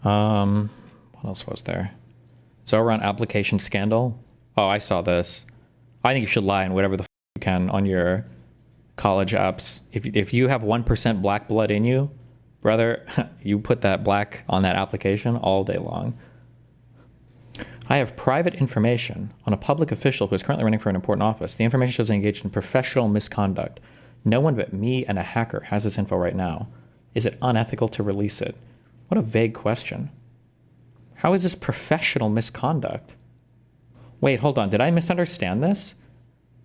What else was there? Zoran application scandal. Oh, I saw this. I think you should lie in whatever the you can on your college apps. If you have 1% black blood in you, brother, you put that black on that application all day long. I have private information on a public official who is currently running for an important office. The information shows they engaged in professional misconduct. No one but me and a hacker has this info right now. Is it unethical to release it? What a vague question. How is this professional misconduct? Wait, hold on. Did I misunderstand this?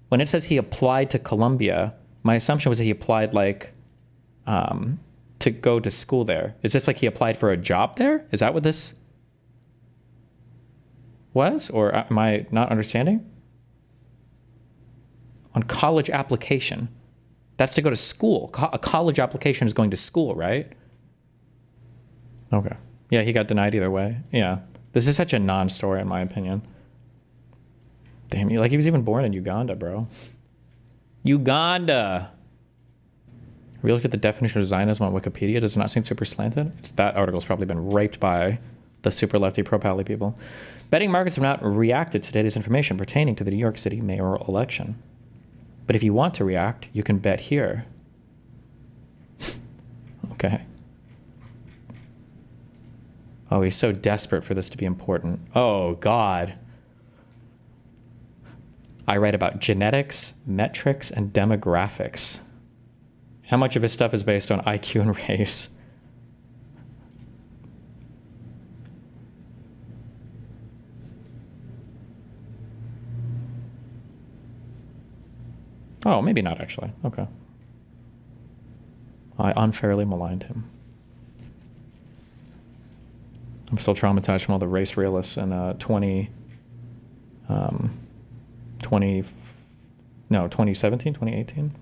When it says he applied to Columbia, my assumption was that he applied like to go to school there. Is this like he applied for a job there? Is that what this was? Or am I not understanding? On college application. That's to go to school. A college application is going to school, right? Okay. Yeah, he got denied either way. Yeah. This is such a non-story in my opinion. Damn, like he was even born in Uganda, bro. Uganda! Have you looked at the definition of Zionism on Wikipedia? Does it not seem super slanted? That article's probably been raped by the super lefty pro-pally people. Betting markets have not reacted to today's information pertaining to the New York City mayoral election. But if you want to react, you can bet here. Okay. Oh, he's so desperate for this to be important. Oh, God. I write about genetics, metrics, and demographics. How much of his stuff is based on IQ and race? Oh, maybe not actually. Okay. I unfairly maligned him. I'm still traumatized from all the race realists in 2017, 2018.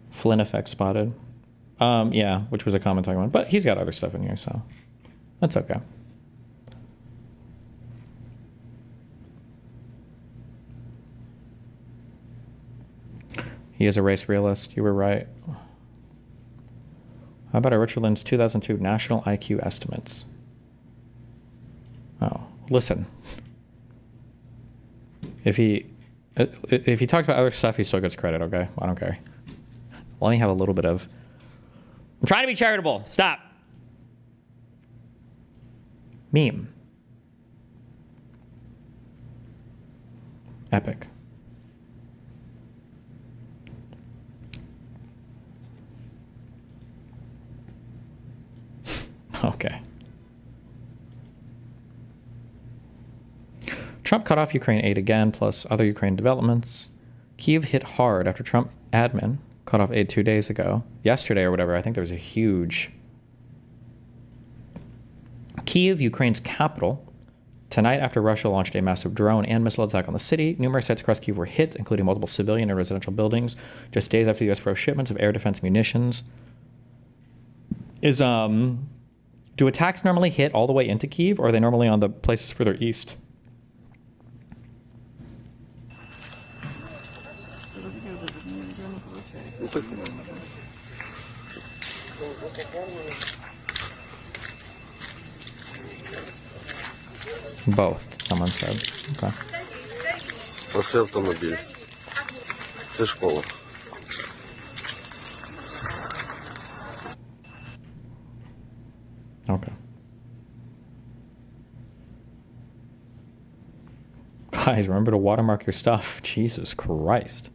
Flynn effect spotted. Yeah, which was a common talking one, but he's got other stuff in here, so that's okay. He is a race realist. You were right. How about Richard Lynn's 2002 national IQ estimates? Oh, listen. If he talks about other stuff, he still gets credit. Okay, I don't care. Let me have a little bit of. I'm trying to be charitable. Stop. Meme. Epic. Okay. Trump cut off Ukraine aid again, plus other Ukraine developments. Kyiv hit hard after Trump admin cut off aid 2 days ago. Yesterday or whatever, I think there was a huge... Kyiv, Ukraine's capital. Tonight, after Russia launched a massive drone and missile attack on the city, numerous sites across Kyiv were hit, including multiple civilian and residential buildings, just days after the U.S. froze shipments of air defense munitions. Do attacks normally hit all the way into Kyiv, or are they normally on the places further east? Both, someone said. Okay. Оце автомобіль. Це школа. Okay. Guys, remember to watermark your stuff. Jesus Christ.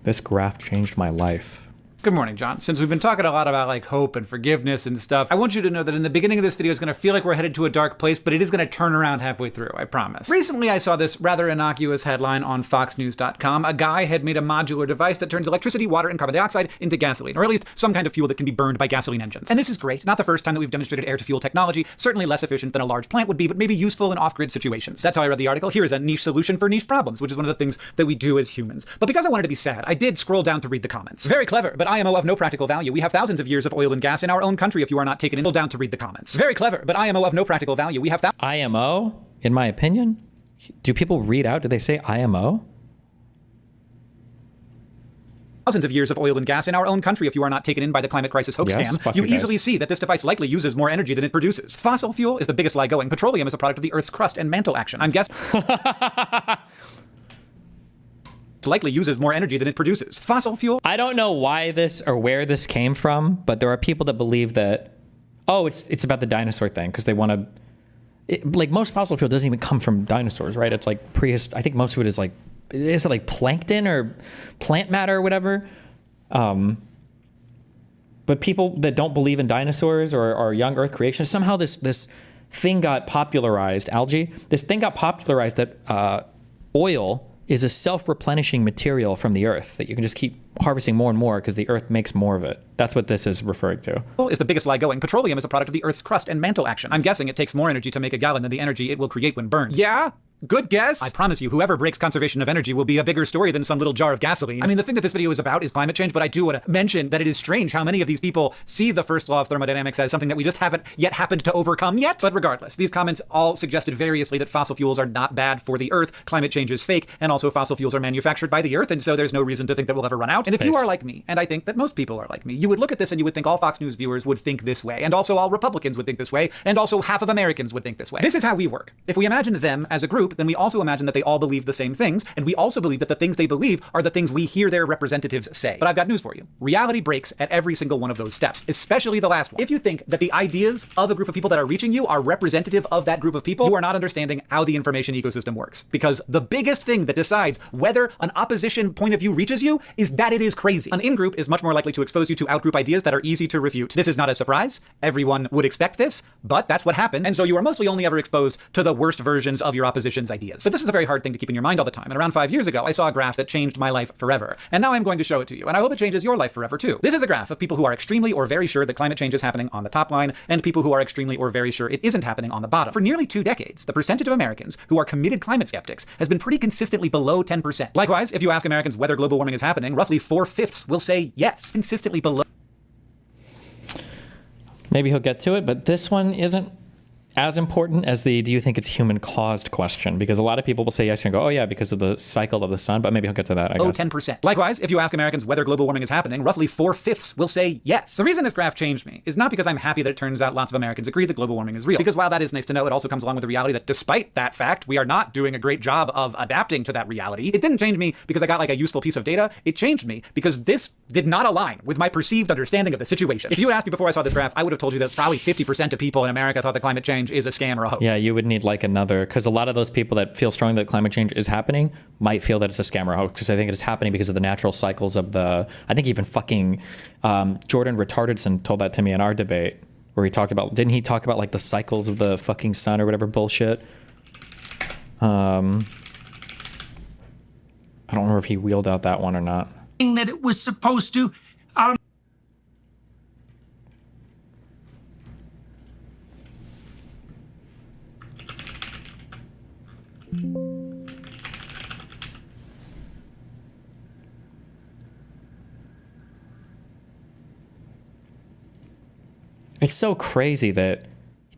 This graph changed my life. Good morning, John. Since we've been talking a lot about like hope and forgiveness and stuff, I want you to know that in the beginning of this video, it's going to feel like we're headed to a dark place, but it is going to turn around halfway through, I promise. Recently, I saw this rather innocuous headline on foxnews.com. A guy had made a modular device that turns electricity, water, and carbon dioxide into gasoline, or at least some kind of fuel that can be burned by gasoline engines. And this is great. Not the first time that we've demonstrated air-to-fuel technology, certainly less efficient than a large plant would be, but maybe useful in off-grid situations. That's how I read the article. Here is a niche solution for niche problems, which is one of the things that we do as humans. But because I wanted to be sad, I did scroll down to read the comments. Very clever, but but IMO of no practical value. We have thousands of years of oil and gas in our own country if you are not taken in. Down to read the comments. Very clever, but IMO of no practical value. We have IMO, in my opinion? Do people read out? Do they say IMO? thousands of years of oil and gas in our own country if you are not taken in by the climate crisis hoax Yes, scam. fuck You you guys. easily see that this device likely uses more energy than it produces. Fossil fuel is the biggest lie going. Petroleum is a product of the Earth's crust and mantle action. I'm guessing likely uses more energy than it produces. Fossil fuel. I don't know why this or where this came from, but there are people that believe that, oh, it's about the dinosaur thing because they want to. Like most fossil fuel doesn't even come from dinosaurs, right? It's like I think most of it is like, is it like plankton or plant matter or whatever? But people that don't believe in dinosaurs or young Earth creation, somehow this thing got popularized. Algae. This thing got popularized that oil is a self-replenishing material from the Earth that you can just keep harvesting more and more because the Earth makes more of it. That's what this is referring to. Is the biggest lie going. Petroleum is a product of the Earth's crust and mantle action. I'm guessing it takes more energy to make a gallon than the energy it will create when burned. Yeah? Good guess. I promise you, whoever breaks conservation of energy will be a bigger story than some little jar of gasoline. I mean, the thing that this video is about is climate change, but I do want to mention that it is strange how many of these people see the first law of thermodynamics as something that we just haven't yet happened to overcome yet. But regardless, these comments all suggested variously that fossil fuels are not bad for the Earth, climate change is fake, and also fossil fuels are manufactured by the Earth, and so there's no reason to think that we'll ever run out. And if you are like me, and I think that most people are like me, you would look at this and you would think all Fox News viewers would think this way, and also all Republicans would think this way, and also half of Americans would think this way. This is how we work. If we imagine them as a group, then we also imagine that they all believe the same things, and we also believe that the things they believe are the things we hear their representatives say. But I've got news for you. Reality breaks at every single one of those steps, especially the last one. If you think that the ideas of a group of people that are reaching you are representative of that group of people, you are not understanding how the information ecosystem works. Because the biggest thing that decides whether an opposition point of view reaches you is that it is crazy. An in-group is much more likely to expose you to out-group ideas that are easy to refute. This is not a surprise. Everyone would expect this, but that's what happened. And so you are mostly only ever exposed to the worst versions of your opposition's ideas. But this is a very hard thing to keep in your mind all the time. And around 5 years ago, I saw a graph that changed my life forever. And now I'm going to show it to you. And I hope it changes your life forever too. This is a graph of people who are extremely or very sure that climate change is happening on the top line, and people who are extremely or very sure it isn't happening on the bottom. For nearly 2 decades, the percentage of Americans who are committed climate skeptics has been pretty consistently below 10%. Likewise, if you ask Americans whether global warming is happening, roughly 4/5 will say yes, consistently below. Maybe he'll get to it, but this one isn't as important as the do you think it's human caused question, because a lot of people will say yes and go, oh yeah, because of the cycle of the sun, but maybe he'll get to that, I guess. 10%. Likewise, if you ask Americans whether global warming is happening, roughly 4/5 will say yes. The reason this graph changed me is not because I'm happy that it turns out lots of Americans agree that global warming is real, because while that is nice to know, it also comes along with the reality that despite that fact, we are not doing a great job of adapting to that reality. It didn't change me because I got like a useful piece of data. It changed me because this did not align with my perceived understanding of the situation. If you had asked me before I saw this graph, I would have told you that probably 50% of people in America thought that climate change is a scam or a hoax. Yeah, you would need like another, because a lot of those people that feel strongly that climate change is happening might feel that it's a scam or a hoax, because I think it is happening because of the natural cycles of I think even fucking Jordan Retardedson told that to me in our debate, where he talked about, didn't he talk about like the cycles of the fucking sun or whatever bullshit? I don't remember if he wheeled out that one or not. That it was supposed to. It's so crazy that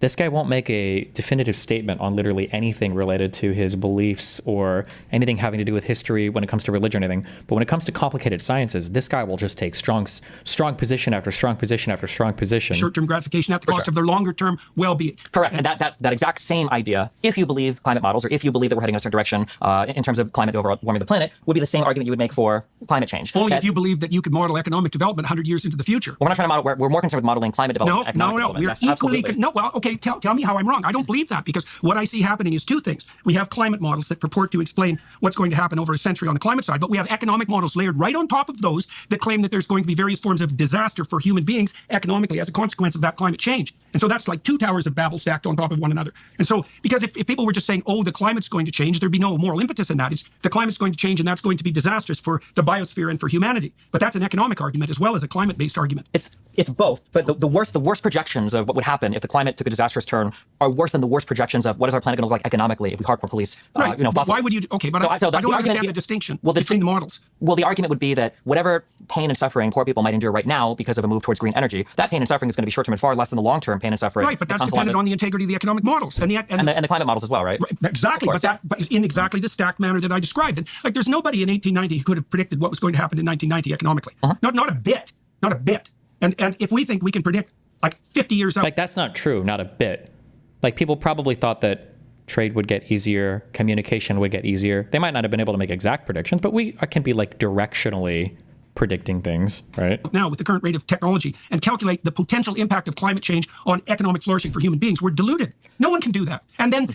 this guy won't make a definitive statement on literally anything related to his beliefs or anything having to do with history when it comes to religion or anything. But when it comes to complicated sciences, this guy will just take strong position after strong position after strong position. Short-term gratification at the cost of their longer-term well-being. Correct. And that exact same idea, if you believe climate models, or if you believe that we're heading in a certain direction in terms of climate overall warming the planet, would be the same argument you would make for climate change. Only if you believe that you could model economic development 100 years into the future. We're not trying to model, we're more concerned with modeling climate development. No. Development. We're Yes, equally... absolutely. No, well, okay, tell me how I'm wrong. I don't believe that, because what I see happening is two things. We have climate models that purport to explain what's going to happen over a century on the climate side, but we have economic models layered right on top of those that claim that there's going to be various forms of disaster for human beings economically as a consequence of that climate change. And so that's like two towers of Babel stacked on top of one another. And so, because if people were just saying, oh, the climate's going to change, there'd be no moral impetus in that. It's the climate's going to change and that's going to be disastrous for the biosphere and for humanity. But that's an economic argument as well as a climate-based argument. It's both, but the worst projections of what would happen if the climate took a disaster disastrous turn are worse than the worst projections of what is our planet going to look like economically if we hardcore police, Right. fossil Why would you? Okay, but So I don't argument- understand the distinction Well, the between the models. Well, the argument would be that whatever pain and suffering poor people might endure right now because of a move towards green energy, that pain and suffering is going to be short-term and far less than the long-term pain and suffering. Right, but that that's comes along dependent with- on the integrity of the economic models and and the climate models as well, right? Exactly, Of course. but in exactly the stacked manner that I described. And like, there's nobody in 1890 who could have predicted what was going to happen in 1990 economically. Not a bit, not a bit. And if we think we can predict like 50 years out, Like, that's not true, not a bit. Like, people probably thought that trade would get easier, communication would get easier. They might not have been able to make exact predictions, but we can be like directionally predicting things, right? now with the current rate of technology and calculate the potential impact of climate change on economic flourishing for human beings, we're deluded. No one can do that. And then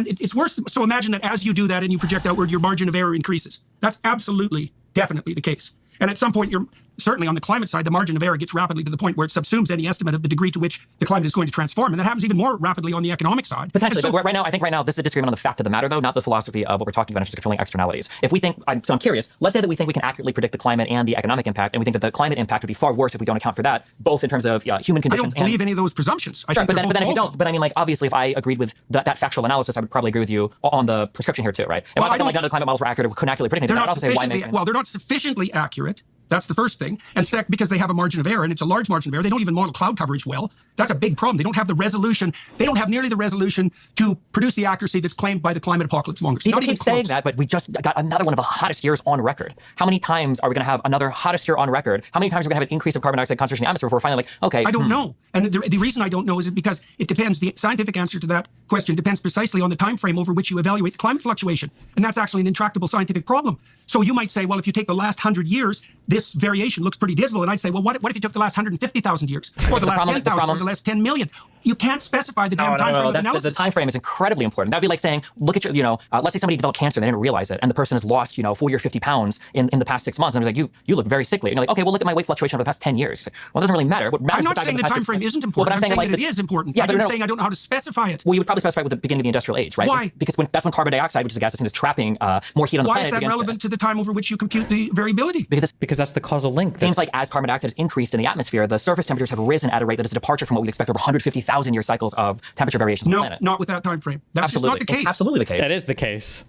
it's worse. So imagine that as you do that and you project outward, your margin of error increases. That's absolutely, definitely the case. And at some point, you're certainly on the climate side, the margin of error gets rapidly to the point where it subsumes any estimate of the degree to which the climate is going to transform. And that happens even more rapidly on the economic side. Potentially, And so- but I think right now, this is a disagreement on the fact of the matter, though, not the philosophy of what we're talking about, just controlling externalities. If we think, so I'm curious, let's say that we think we can accurately predict the climate and the economic impact, and we think that the climate impact would be far worse if we don't account for that, both in terms of human I conditions don't believe any of those presumptions. I Sure, think but they're then if both you faulty. don't, but I mean, like, obviously, if I agreed with that factual analysis, I would probably agree with you on the prescription here too, right? If Well, I I thought don't- like none of the climate models were accurate or couldn't accurately predict They're anything, I'd not also say why sufficiently make they're not sufficiently accurate. That's the first thing. And second, because they have a margin of error, and it's a large margin of error, they don't even model cloud coverage well. That's a big problem. They don't have the resolution. They don't have nearly the resolution to produce the accuracy that's claimed by the climate apocalypse mongers. People Not even keep saying close. that, but we just got another one of the hottest years on record. How many times are we going to have another hottest year on record? How many times are we going to have an increase of carbon dioxide concentration in the atmosphere before we're finally like, okay, I don't know. And the reason I don't know is because it depends. The scientific answer to that question depends precisely on the time frame over which you evaluate the climate fluctuation. And that's actually an intractable scientific problem. So you might say, well, if you take the last 100 years, this variation looks pretty dismal. And I'd say, well, what if you took the last 150,000 years? Or the last 10,000 or the last 10 million? You can't specify the damn time frame of the analysis. time frame is incredibly important. That'd be like saying, look at your, let's say somebody developed cancer and they didn't realize it, and the person has lost, 40 or 50 pounds in the past 6 months. And I was like, you look very sickly. And you're like, okay, well, look at my weight fluctuation over the past 10 years. Well, it doesn't really matter. What matters I'm is not fact saying that the past time 6 frame months- isn't Well, important. but I'm saying like that it is important. Yeah, I'm but just saying I don't know how to specify it. Well, you would probably specify with the beginning of the industrial age, right? Why? Because that's when carbon dioxide, which is a gas that's trapping more heat on the Why planet. is that begins relevant to the time over which you compute the variability? Because that's the causal link. Seems like as carbon dioxide has increased in the atmosphere, the surface temperatures have risen at a rate that is a departure from what we'd expect over 150,000 year cycles of temperature variations on the No, planet. not with that time frame. That's just not the case. It's absolutely the case. That is the case.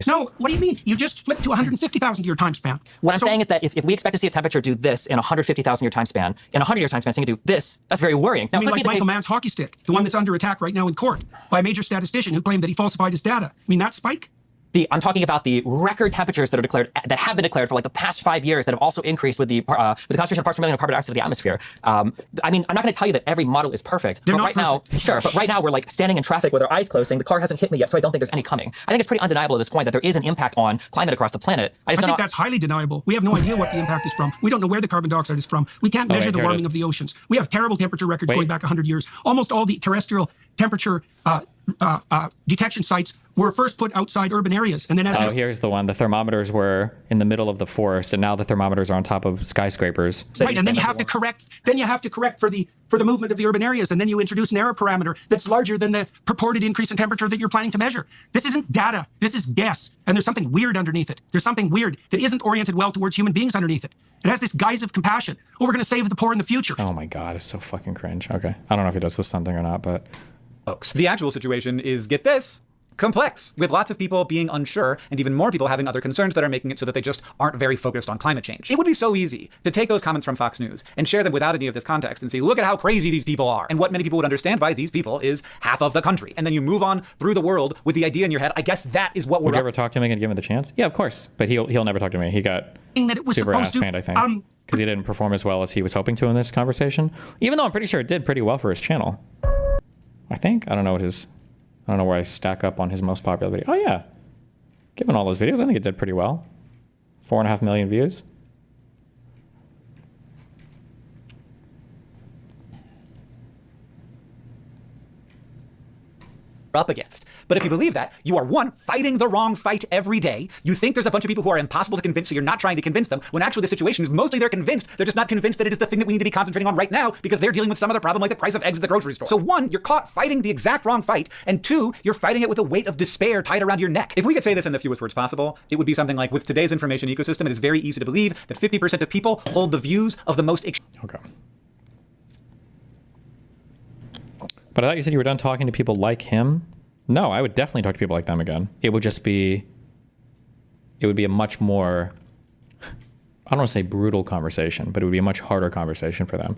No, what do you mean? You just flipped to 150,000 year time span. What I'm So- saying is that if we expect to see a temperature do this in a 150,000 year time span, in a 100 year time span, seeing it do this, that's very worrying. Now, I mean, it could like be the Michael case- Mann's hockey stick, the one that's under attack right now in court by a major statistician who claimed that he falsified his data. I mean, that spike? I'm talking about the record temperatures that have been declared for like the past 5 years that have also increased with the concentration of parts per million of carbon dioxide in the atmosphere. I mean, I'm not going to tell you that every model is perfect. They're but not right now, perfect. sure. But right now we're like standing in traffic with our eyes closed, saying the car hasn't hit me yet, so I don't think there's any coming. I think it's pretty undeniable at this point that there is an impact on climate across the planet. I think that's highly deniable. We have no idea what the impact is from. We don't know where the carbon dioxide is from. We can't measure wait, the here it warming is. of the oceans. We have terrible temperature records Wait. going back 100 years. Almost all the terrestrial temperature detection sites were first put outside urban areas, and then as Oh, here's the one. The thermometers were in the middle of the forest, and now the thermometers are on top of skyscrapers. right, and then you have to correct. Then you have to correct for the movement of the urban areas, and then you introduce an error parameter that's larger than the purported increase in temperature that you're planning to measure. This isn't data. This is guess, and there's something weird underneath it. There's something weird that isn't oriented well towards human beings underneath it. It has this guise of compassion. Oh, we're going to save the poor in the future. Oh my God, it's so fucking cringe. Okay. I don't know if he does this something or not, but Folks. The actual situation is, get this, complex, with lots of people being unsure and even more people having other concerns that are making it so that they just aren't very focused on climate change. It would be so easy to take those comments from Fox News and share them without any of this context and see, look at how crazy these people are. And what many people would understand by these people is half of the country. And then you move on through the world with the idea in your head, I guess that is what we're would you ever talk to him and give him the chance? Yeah, of course. But he'll never talk to me. He got That it was super supposed ass to, pained, I think, because he didn't perform as well as he was hoping to in this conversation. Even though I'm pretty sure it did pretty well for his channel. I think. I don't know where I stack up on his most popular video. Oh yeah, given all those videos, I think it did pretty well. 4.5 million views. up against. But if you believe that, you are one, fighting the wrong fight every day. You think there's a bunch of people who are impossible to convince, so you're not trying to convince them, when actually the situation is mostly they're convinced. They're just not convinced that it is the thing that we need to be concentrating on right now because they're dealing with some other problem like the price of eggs at the grocery store. So one, you're caught fighting the exact wrong fight, and two, you're fighting it with a weight of despair tied around your neck. If we could say this in the fewest words possible, it would be something like, with today's information ecosystem, it is very easy to believe that 50% of people hold the views of the most Okay. But I thought you said you were done talking to people like him. No, I would definitely talk to people like them again. It would be a much more, I don't want to say brutal conversation, but it would be a much harder conversation for them.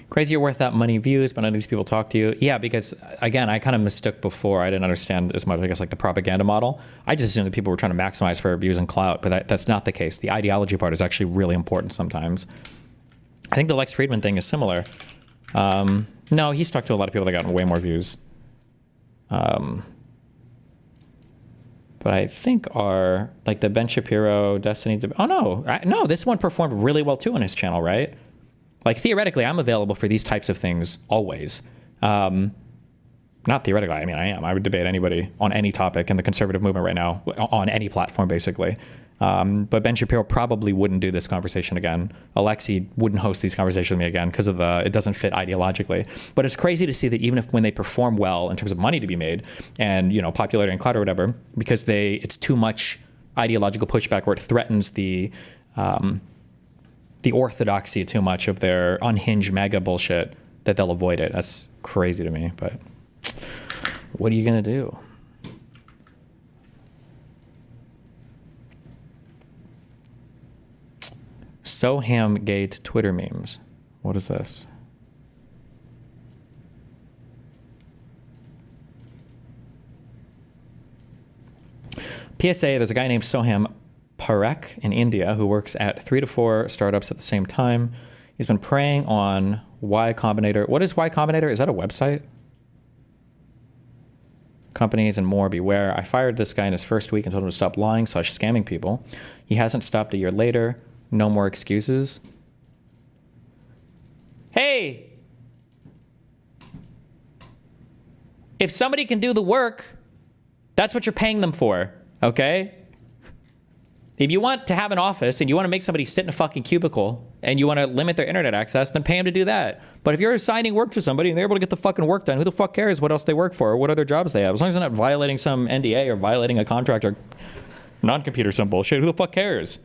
Crazy you're worth that money views, but none of these people talk to you. Yeah, because again, I kind of mistook before. I didn't understand as much, I guess, like the propaganda model. I just assumed that people were trying to maximize for views and clout, but that's not the case. The ideology part is actually really important sometimes. I think the Lex Friedman thing is similar. No, he's talked to a lot of people that got way more views. But I think like the Ben Shapiro, Destiny, no, this one performed really well too on his channel, right? Like theoretically, I'm available for these types of things always. Not theoretically, I mean, I am. I would debate anybody on any topic in the conservative movement right now, on any platform, basically. But Ben Shapiro probably wouldn't do this conversation again. Alexei wouldn't host these conversations with me again because of it doesn't fit ideologically. But it's crazy to see that even when they perform well in terms of money to be made and, popularity and clout or whatever, because it's too much ideological pushback where it threatens the orthodoxy too much of their unhinged MAGA bullshit, that they'll avoid it. That's crazy to me, but what are you going to do? Sohamgate Twitter memes. What is this? PSA, there's a guy named Soham Parekh in India who works at 3 to 4 startups at the same time. He's been preying on Y Combinator. What is Y Combinator? Is that a website? Companies and more, beware. I fired this guy in his first week and told him to stop lying / scamming people. He hasn't stopped a year later. No more excuses. Hey! If somebody can do the work, that's what you're paying them for, okay? If you want to have an office and you want to make somebody sit in a fucking cubicle and you want to limit their internet access, then pay them to do that. But if you're assigning work to somebody and they're able to get the fucking work done, who the fuck cares what else they work for or what other jobs they have? As long as they're not violating some NDA or violating a contract or non-compete or some bullshit, who the fuck cares?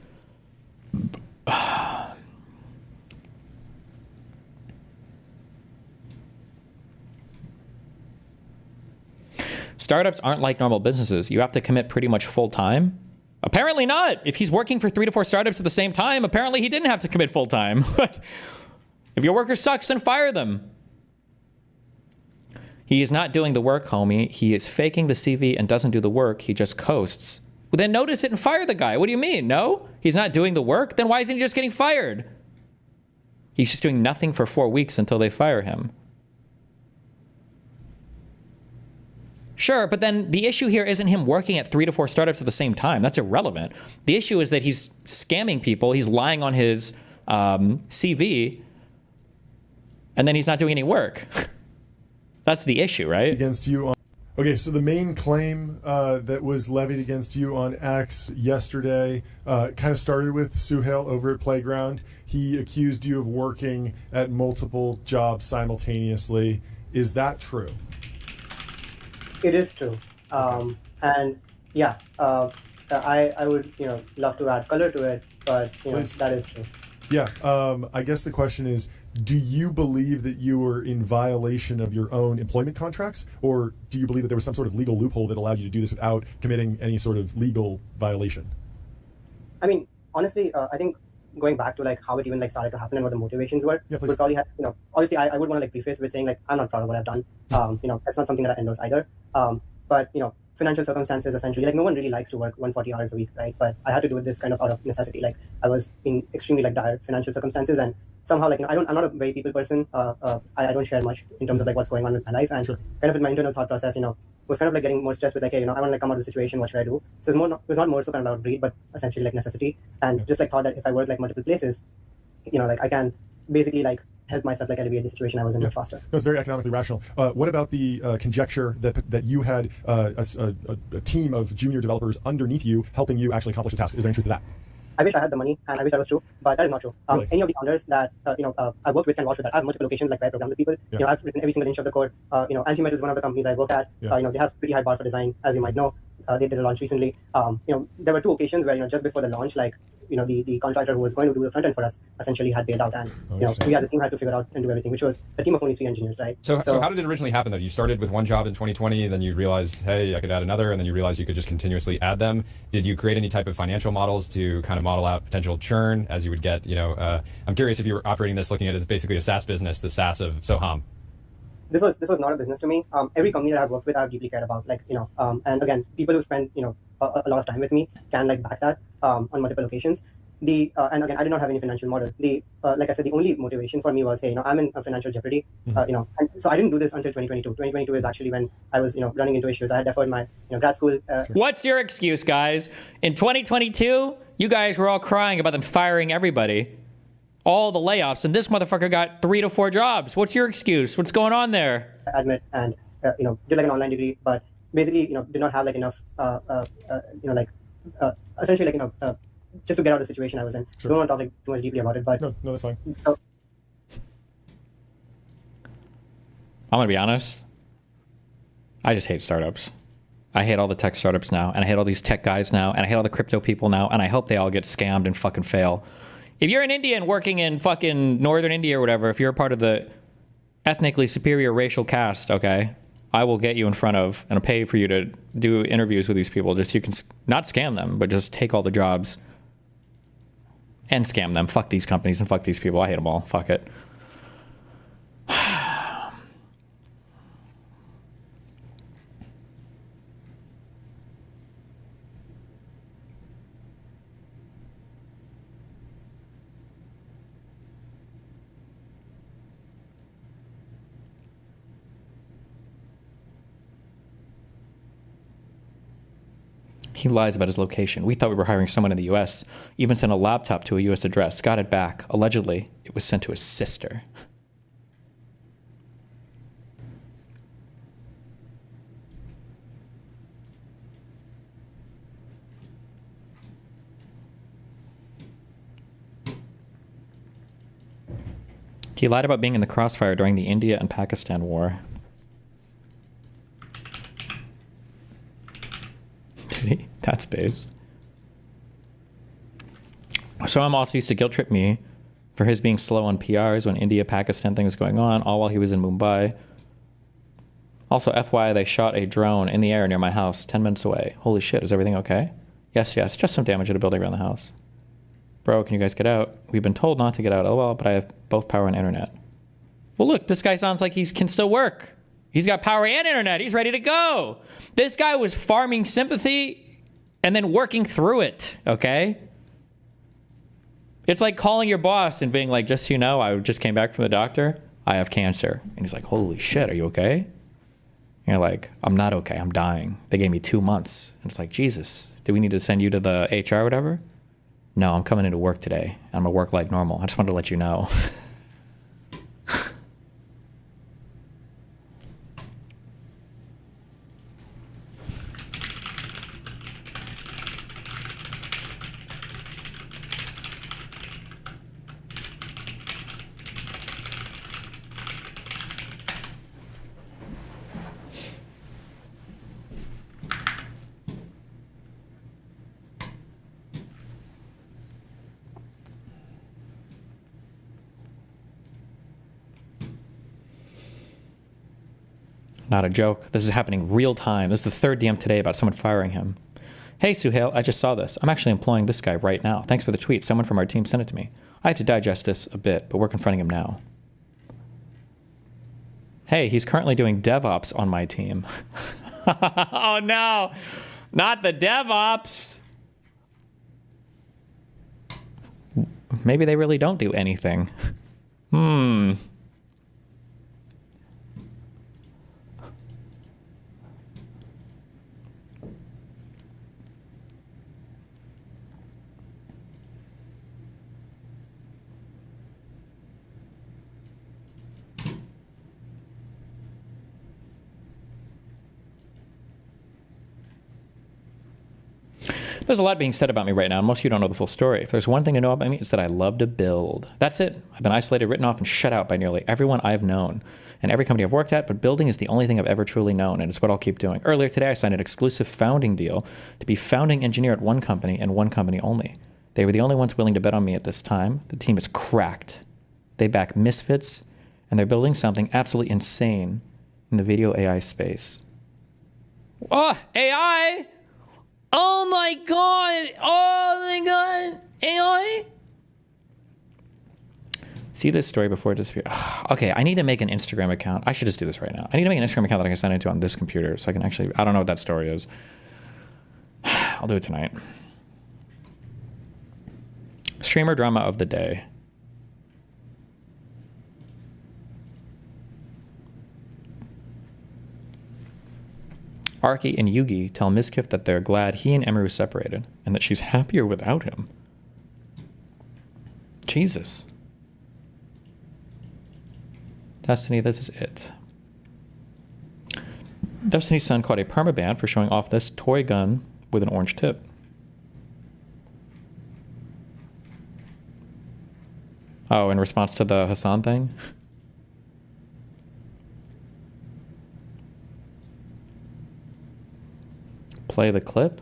Startups aren't like normal businesses. You have to commit pretty much full time. Apparently not. If he's working for 3 to 4 startups at the same time, apparently he didn't have to commit full time. If your worker sucks, then fire them. He is not doing the work, homie. He is faking the CV and doesn't do the work. He just coasts. Well, then notice it and fire the guy. What do you mean? No? He's not doing the work? Then why isn't he just getting fired? He's just doing nothing for 4 weeks until they fire him. Sure, but then the issue here isn't him working at 3 to 4 startups at the same time. That's irrelevant. The issue is that he's scamming people. He's lying on his CV, and then he's not doing any work. That's the issue, right? Against you on. Okay, so the main claim that was levied against you on X yesterday kind of started with Suhail over at Playground. He accused you of working at multiple jobs simultaneously. Is that true? It is true. And yeah, I would love to add color to it, but that is true. Yeah, I guess the question is, do you believe that you were in violation of your own employment contracts, or do you believe that there was some sort of legal loophole that allowed you to do this without committing any sort of legal violation? I mean, honestly, I think going back to like how it even like started to happen and what the motivations were, yeah, would probably have, obviously I would want to like preface with saying like I'm not proud of what I've done. That's not something that I endorse either. But financial circumstances essentially, like no one really likes to work 140 hours a week, right? But I had to do this kind of out of necessity. Like I was in extremely like dire financial circumstances, and somehow like I'm not a very people person. I don't share much in terms of like what's going on with my life, and kind of in my internal thought process, was kind of like getting more stressed with like, hey, I want to like come out of the situation. What should I do? So it was not more so kind of about greed, but essentially like necessity, and just like thought that if I work like multiple places, like I can basically like help myself like alleviate the situation I was in much faster. No, it's very economically rational. What about the conjecture that you had a team of junior developers underneath you helping you actually accomplish the task? Is there any truth to that? I wish I had the money, and I wish that was true, but that is not true. Really? Any of the founders that I've worked with can vouch for that. I have multiple locations like where I program with people. Yeah. I've written every single inch of the code. Antimetal is one of the companies I work at. Yeah. They have pretty high bar for design, as you might know. They did a launch recently. There were 2 occasions where just before the launch, like the contractor who was going to do the front end for us essentially had bailed out, and we as a team had to figure out and do everything, which was a team of only 3 engineers, right? So how did it originally happen though? You started with one job in 2020, and then you realized, hey, I could add another, and then you realized you could just continuously add them. Did you create any type of financial models to kind of model out potential churn as you would get? I'm curious if you were operating this looking at it as basically a SaaS business, the SaaS of Soham. This was not a business to me. Every company that I've worked with, I've deeply cared about. And again, people who spend a lot of time with me can back that on multiple occasions. And again, I did not have any financial model. Like I said, the only motivation for me was, hey, I'm in a financial jeopardy. And so I didn't do this until 2022. 2022 is actually when I was running into issues. I had deferred my grad school. What's your excuse, guys? In 2022, you guys were all crying about them firing everybody. All the layoffs, and this motherfucker got 3 to 4 jobs. What's your excuse? What's going on there? Admit and did an online degree, but basically did not have enough essentially just to get out of the situation I was in. Sure. Don't want to talk too much deeply about it, but No, that's fine. So, I'm gonna be honest. I just hate startups. I hate all the tech startups now, and I hate all these tech guys now, and I hate all the crypto people now, and I hope they all get scammed and fucking fail. If you're an Indian working in fucking northern India or whatever, if you're a part of the ethnically superior racial caste, okay, I will get you in front of and pay for you to do interviews with these people just so you can not scam them, but just take all the jobs and scam them. Fuck these companies and fuck these people. I hate them all. Fuck it. He lies about his location. We thought we were hiring someone in the US. Even sent a laptop to a US address. Got it back. Allegedly, it was sent to his sister. He lied about being in the crossfire during the India and Pakistan war. That's based. So I'm also used to guilt trip me for his being slow on PRs when India, Pakistan thing was going on, all while he was in Mumbai. Also, FYI, they shot a drone in the air near my house, 10 minutes away. Holy shit, is everything okay? Yes, just some damage at a building around the house. Bro, can you guys get out? We've been told not to get out. Oh well, but I have both power and internet. Well, look, this guy sounds like he can still work. He's got power and internet. He's ready to go. This guy was farming sympathy and then working through it, okay? It's like calling your boss and being like, just so you know, I just came back from the doctor. I have cancer. And he's like, holy shit, are you okay? And you're like, I'm not okay. I'm dying. They gave me 2 months. And it's like, Jesus, do we need to send you to the HR or whatever? No, I'm coming into work today. I'm going to work like normal. I just wanted to let you know. Not a joke. This is happening real time. This is the third DM today about someone firing him. Hey, Suhail, I just saw this. I'm actually employing this guy right now. Thanks for the tweet. Someone from our team sent it to me. I have to digest this a bit, but we're confronting him now. Hey, he's currently doing DevOps on my team. Oh no, not the DevOps. Maybe they really don't do anything. There's a lot being said about me right now, and most of you don't know the full story. If there's one thing to know about me, it's that I love to build. That's it. I've been isolated, written off, and shut out by nearly everyone I've known and every company I've worked at, but building is the only thing I've ever truly known, and it's what I'll keep doing. Earlier today, I signed an exclusive founding deal to be founding engineer at one company and one company only. They were the only ones willing to bet on me at this time. The team is cracked. They back misfits, and they're building something absolutely insane in the video AI space. Oh, AI! Oh my god! Oh my god! AI! See this story before it disappears. Okay, I need to make an Instagram account. I should just do this right now. I need to make an Instagram account that I can send it to on this computer so I can actually, I don't know what that story is. I'll do it tonight. Streamer drama of the day. Arki and Yugi tell Mizkif that they're glad he and Emeru separated and that she's happier without him. Jesus. Destiny, this is it. Destiny's son caught a permaban for showing off this toy gun with an orange tip. Oh, in response to the Hassan thing? Play the clip?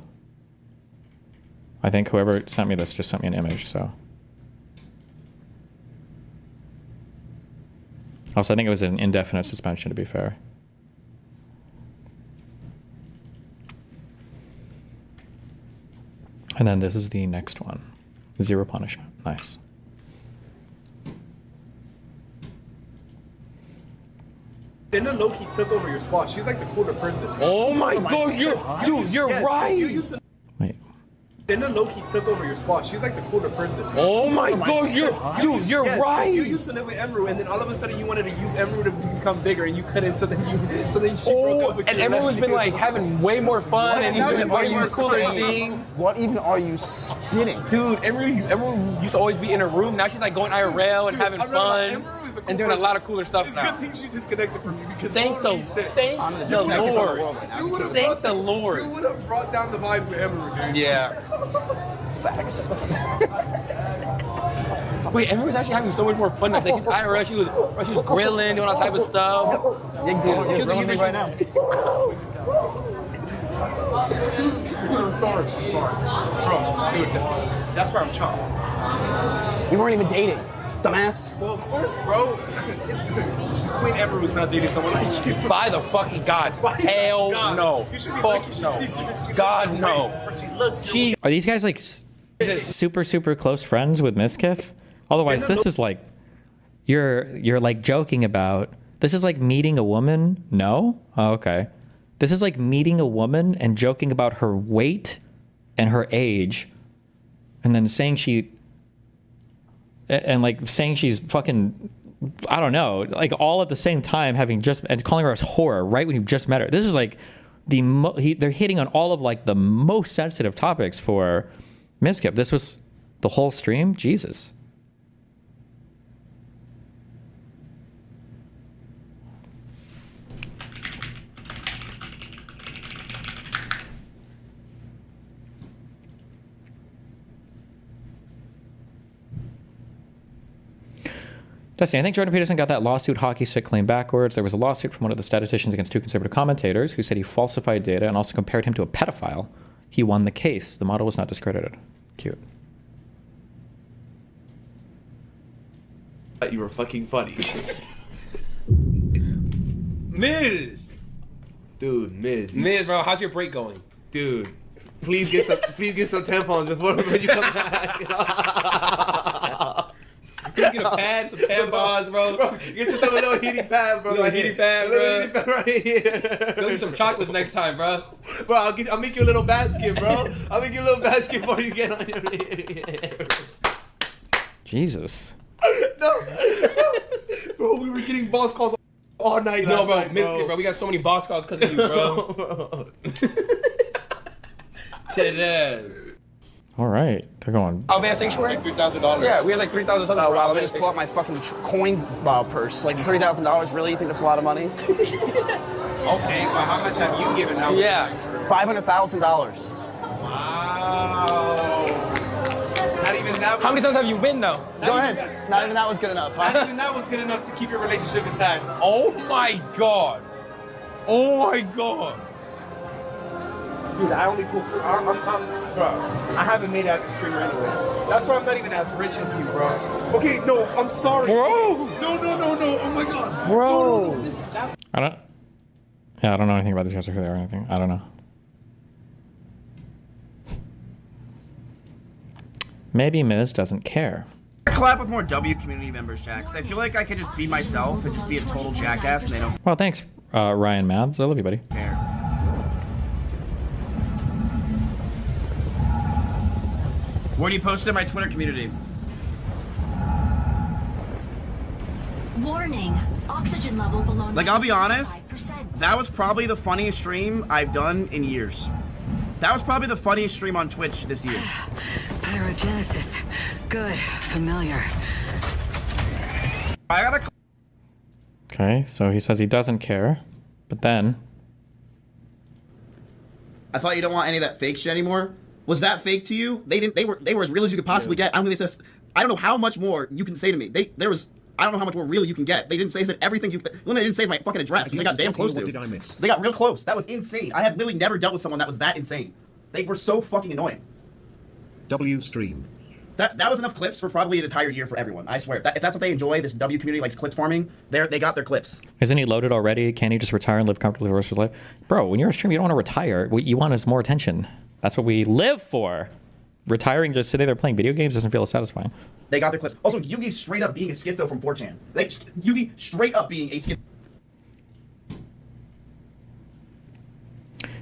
I think whoever sent me this just sent me an image, so. Also, I think it was an indefinite suspension, to be fair. And then this is the next one. 0 punishment. Nice. Then Loki took over your spot. She's like the cooler person. Oh my god, you're right. You used to. Wait. Then Loki took over your spot. She's like the cooler person. Oh my god, you're right. You used to live with Emeru, and then all of a sudden you wanted to use Emeru to become bigger, and you couldn't. So then she broke up with you. And everyone's been like having way more fun and doing way more cooler things. What even are you spinning? Dude, Emeru used to always be in her room. Now she's like going IRL and having fun and doing a lot of cooler stuff now. It's good thing she disconnected from you because Thank the Lord. Thank the Lord. You would have brought down the vibe with Emeru, dude. Yeah. Facts. Wait, Emeru was actually having so much more fun. Like she's IRL, she was grilling, doing all type of stuff. You're grilling me right now. Sorry. Bro, dude, that's why I'm chopped. We weren't even dating, dumbass. Well, of course, bro. Queen Emeru's not dating someone like you. By the fucking gods. Hell no. Fuck no. God no. Are these guys like super close friends with Mizkif? Otherwise, this is like you're like joking about. This is like meeting a woman. No? Oh, okay. This is like meeting a woman and joking about her weight and her age, and then saying she's fucking, I don't know, like all at the same time, and calling her a whore right when you've just met her. This is like they're hitting on all of like the most sensitive topics for Mizkif. This was the whole stream. Jesus. Destiny, I think Jordan Peterson got that lawsuit hockey stick claim backwards. There was a lawsuit from one of the statisticians against 2 conservative commentators who said he falsified data and also compared him to a pedophile. He won the case. The model was not discredited. Cute. You were fucking funny. Miz! Dude, Miz, bro, how's your break going? dude, please get some tampons before you come back. Get a pad, some tampons, bro. Get yourself a little heating pad, bro. Little heating pad, bro. Little heating pad right here. Go get some chocolates next time, bro. Bro, I'll make you a little basket, bro. I'll make you a little basket before you get on your. Jesus. No, bro, we were getting boss calls all night. No, bro, Mizkif, bro. We got so many boss calls because of you, bro. Today. All right, they're going. Oh, man, sanctuary? $3,000. Yeah, we had like 3,000 something. Oh, wow, let me just pull out my fucking coin purse. Like, $3,000, really? You think that's a lot of money? Okay, well, how much have you given out? Yeah. $500,000. Wow. Not even that. How many times have you been, though? Go ahead. Not even that was good enough. Not even that was good enough to keep your relationship intact. Oh, my God. Oh, my God. Dude, I only cool. Bro, I haven't made it as a streamer anyways. That's why I'm not even as rich as you, bro. Okay, no, I'm sorry. Bro. No. Oh my god. Bro. No. That's I don't. Yeah, I don't know anything about these guys or who they are or anything. I don't know. Maybe Miz doesn't care. Collab with more W community members, Jack, because I feel like I could just be myself and just be a total jackass and they don't Well, thanks, Ryan Maths. I love you, buddy. care. Where do you post it in my Twitter community? Warning. Oxygen level below. Like, I'll be honest, 95%. that was probably the funniest stream I've done in years. That was probably the funniest stream on Twitch this year. Pyrogenesis. Good. Familiar. I gotta. Okay, so he says he doesn't care, but then I thought you don't want any of that fake shit anymore. Was that fake to you? They didn't. They were as real as you could possibly get. I don't think they said. I don't know how much more you can say to me. There was. I don't know how much more real you can get. They didn't say that everything you. When they didn't say my fucking address, they got damn close to. What did I miss? They got real close. That was insane. I have literally never dealt with someone that was that insane. They were so fucking annoying. W stream. That was enough clips for probably an entire year for everyone. I swear. If that's what they enjoy, this W community likes clips farming. They got their clips. isn't he loaded already? Can't he just retire and live comfortably the rest of his life? Bro, when you're a streamer, you don't want to retire. What you want is more attention. That's what we live for. Retiring, just sitting there playing video games doesn't feel as satisfying. They got their clips. Also, Yugi straight up being a schizo from 4chan. Yugi straight up being a schizo.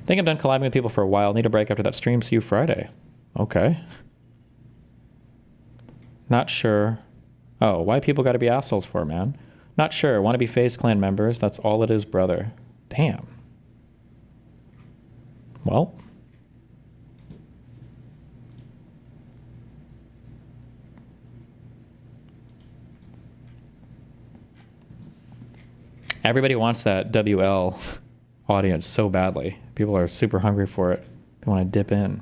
Think I'm done collabing with people for a while. Need a break after that stream. See you Friday. Okay. Not sure. Oh, why people gotta be assholes for, man? Not sure. Want to be FaZe Clan members. That's all it is, brother. Damn. Well. Everybody wants that WL audience so badly. People are super hungry for it. They want to dip in.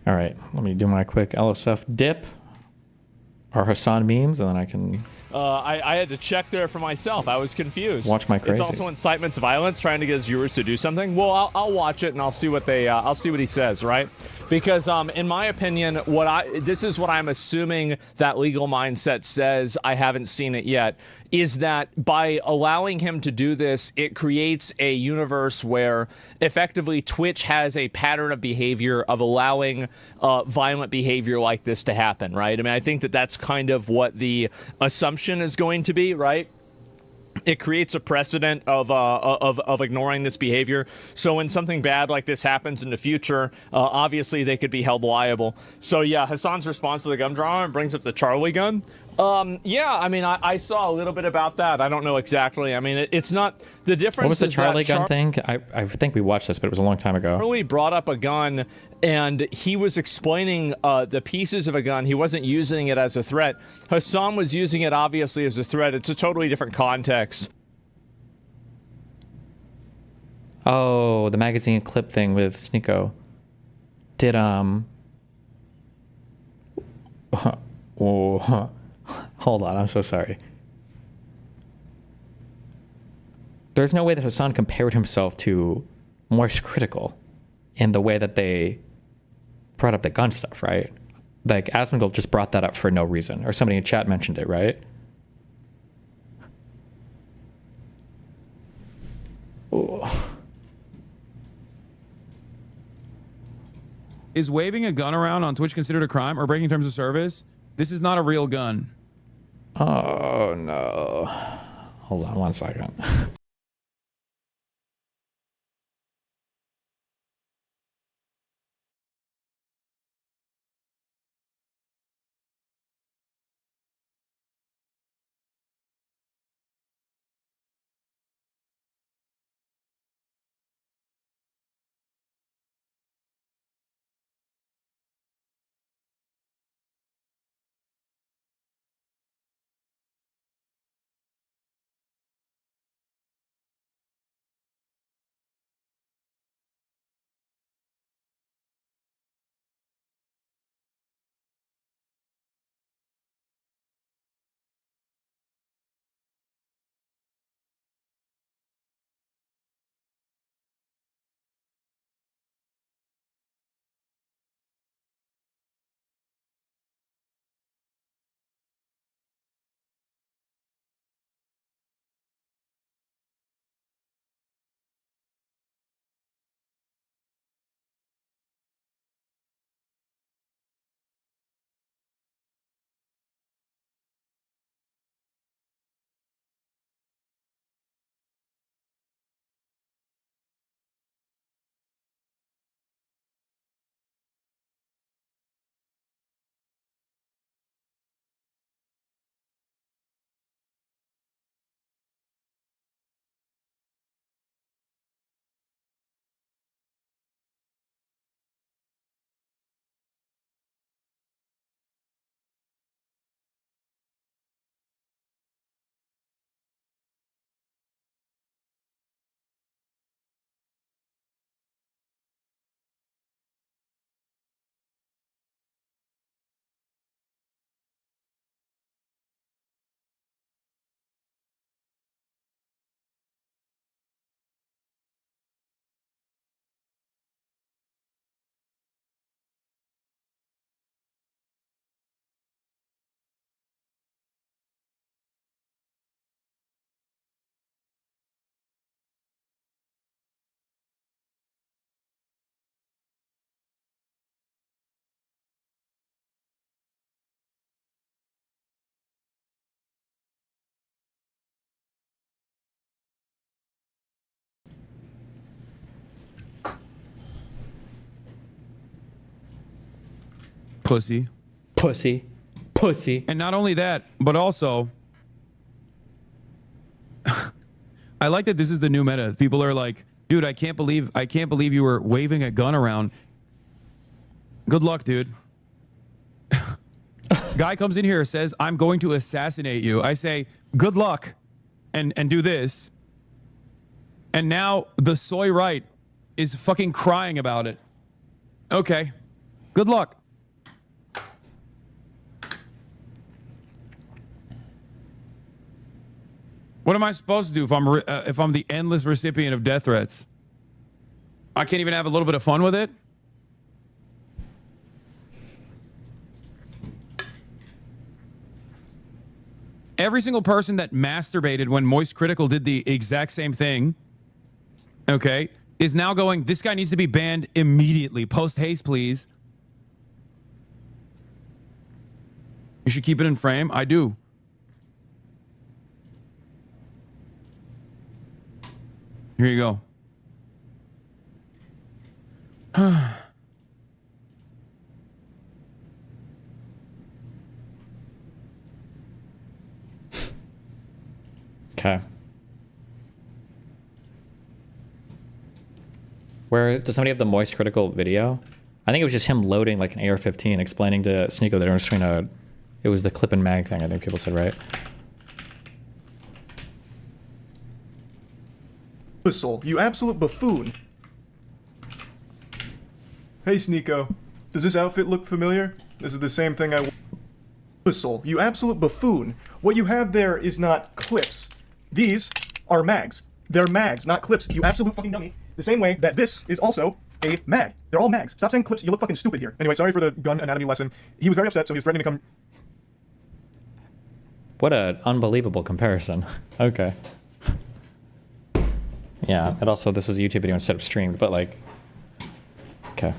All right, let me do my quick LSF dip. Our Hassan memes, and then I can I had to check there for myself. I was confused. watch my crazies. It's also incitement to violence, trying to get his viewers to do something. Well, I'll watch it and I'll see what they I'll see what he says, right? Because in my opinion, this is what I'm assuming that legal mindset says. I haven't seen it yet. Is that by allowing him to do this, it creates a universe where effectively Twitch has a pattern of behavior of allowing violent behavior like this to happen, right? I mean, I think that that's kind of what the assumption is going to be, right? It creates a precedent of ignoring this behavior. So when something bad like this happens in the future, obviously they could be held liable. So yeah, Hassan's response to the gun drama brings up the Charlie gun. Yeah, I mean, I saw a little bit about that. I don't know exactly. I mean, it's not the difference. What was the is Charlie that gun thing? I think we watched this, but it was a long time ago. Charlie brought up a gun, and he was explaining the pieces of a gun. He wasn't using it as a threat. Hassan was using it obviously as a threat. It's a totally different context. Oh, the magazine clip thing with Sneeko. Did oh, hold on, I'm so sorry. There's no way that Hassan compared himself to Moist Critical in the way that they brought up the gun stuff, right? Like, Asmongold just brought that up for no reason, or somebody in chat mentioned it, right? Ooh. Is waving a gun around on Twitch considered a crime or breaking terms of service? This is not a real gun. Oh, no. Hold on 1 second. Pussy. Pussy. Pussy. And not only that, but also, I like that this is the new meta. People are like, dude, I can't believe you were waving a gun around. Good luck, dude. Guy comes in here, says, I'm going to assassinate you. I say, good luck, and do this. And now the soy right is fucking crying about it. Okay. Good luck. What am I supposed to do if I'm the endless recipient of death threats? I can't even have a little bit of fun with it? Every single person that masturbated when Moist Critical did the exact same thing, okay, is now going, this guy needs to be banned immediately. Post haste, please. You should keep it in frame. I do. Here you go. Okay. Where does somebody have the Moist Critical video? I think it was just him loading like an AR-15, explaining to Sneeko that it was the clip and mag thing. I think people said, right? Whistle, you absolute buffoon. Hey, Sneeko. Does this outfit look familiar? This is the same thing I... Whistle, you absolute buffoon. What you have there is not clips. These are mags. They're mags, not clips, you absolute fucking dummy. The same way that this is also a mag. They're all mags. Stop saying clips, you look fucking stupid here. Anyway, sorry for the gun anatomy lesson. He was very upset, so he was threatening to come... What an unbelievable comparison. Okay. Yeah, and also this is a YouTube video instead of streamed, but like... Okay.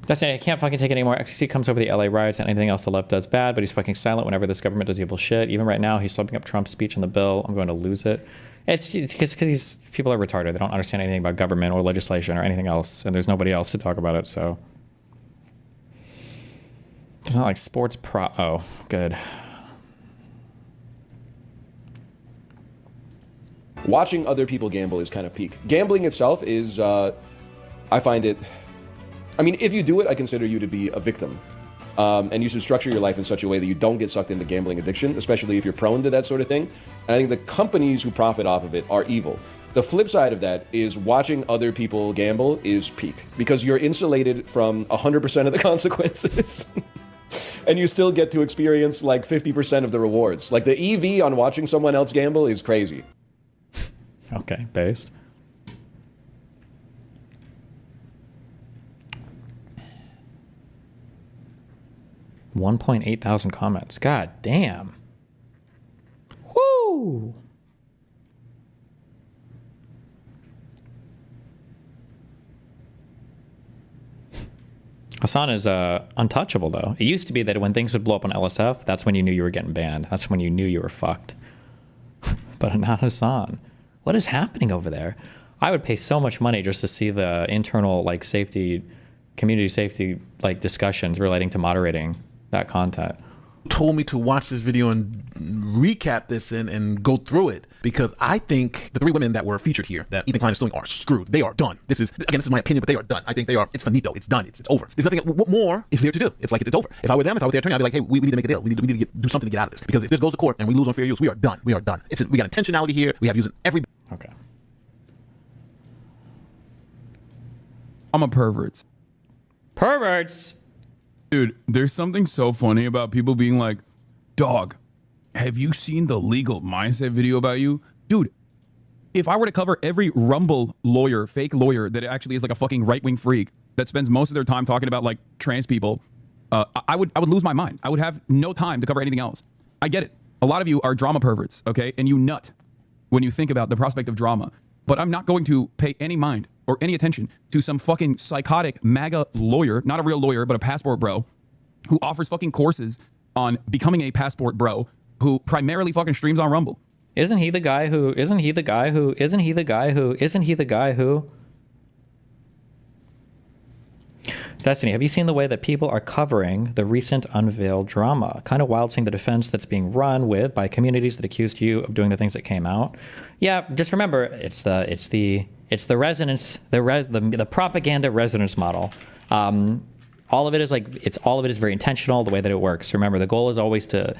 That's it. I can't fucking take it anymore. XCC comes over the LA riots and anything else the left does bad, but he's fucking silent whenever this government does evil shit. Even right now, he's slumping up Trump's speech on the bill. I'm going to lose it. It's because people are retarded. They don't understand anything about government or legislation or anything else, and there's nobody else to talk about it, so... It's not like sports pro... Oh, good. Watching other people gamble is kind of peak. Gambling itself is, I find it... I mean, if you do it, I consider you to be a victim. And you should structure your life in such a way that you don't get sucked into gambling addiction, especially if you're prone to that sort of thing. And I think the companies who profit off of it are evil. The flip side of that is watching other people gamble is peak, because you're insulated from 100% of the consequences. And you still get to experience like 50% of the rewards. Like the EV on watching someone else gamble is crazy. Okay, based. $1.8 thousand comments. God damn. Woo! Hassan is untouchable, though. It used to be that when things would blow up on LSF, that's when you knew you were getting banned. That's when you knew you were fucked. But not Hassan. What is happening over there? I would pay so much money just to see the internal, like, safety, community safety, like, discussions relating to moderating that content. Told me to watch this video and recap this and go through it, because I think the 3 women that were featured here that Ethan Klein is suing are screwed. They are done. This is my opinion, but they are done. I think they are. It's finito. It's done. It's over. There's nothing. What more is there to do? It's like it's over. If I were them, if I were their attorney, I'd be like, hey, we need to make a deal. We need to do something to get out of this, because if this goes to court and we lose on fair use, we are done. We are done. We got intentionality here. We have using every. Okay. I'm a pervert. Perverts. Dude, there's something so funny about people being like, dog, have you seen the legal mindset video about you? Dude, if I were to cover every Rumble lawyer, fake lawyer that actually is like a fucking right-wing freak that spends most of their time talking about like trans people, I would lose my mind. I would have no time to cover anything else. I get it. A lot of you are drama perverts, okay? And you nut when you think about the prospect of drama. But I'm not going to pay any mind or any attention to some fucking psychotic MAGA lawyer, not a real lawyer, but a passport bro, who offers fucking courses on becoming a passport bro, who primarily fucking streams on Rumble. Isn't he the guy who? Isn't he the guy who? Isn't he the guy who? Isn't he the guy who? Destiny, have you seen the way that people are covering the recent Unveiled drama? Kind of wild seeing the defense that's being run with by communities that accused you of doing the things that came out. Yeah, just remember, it's the resonance, the propaganda resonance model. All of it is very intentional, the way that it works. Remember, the goal is always to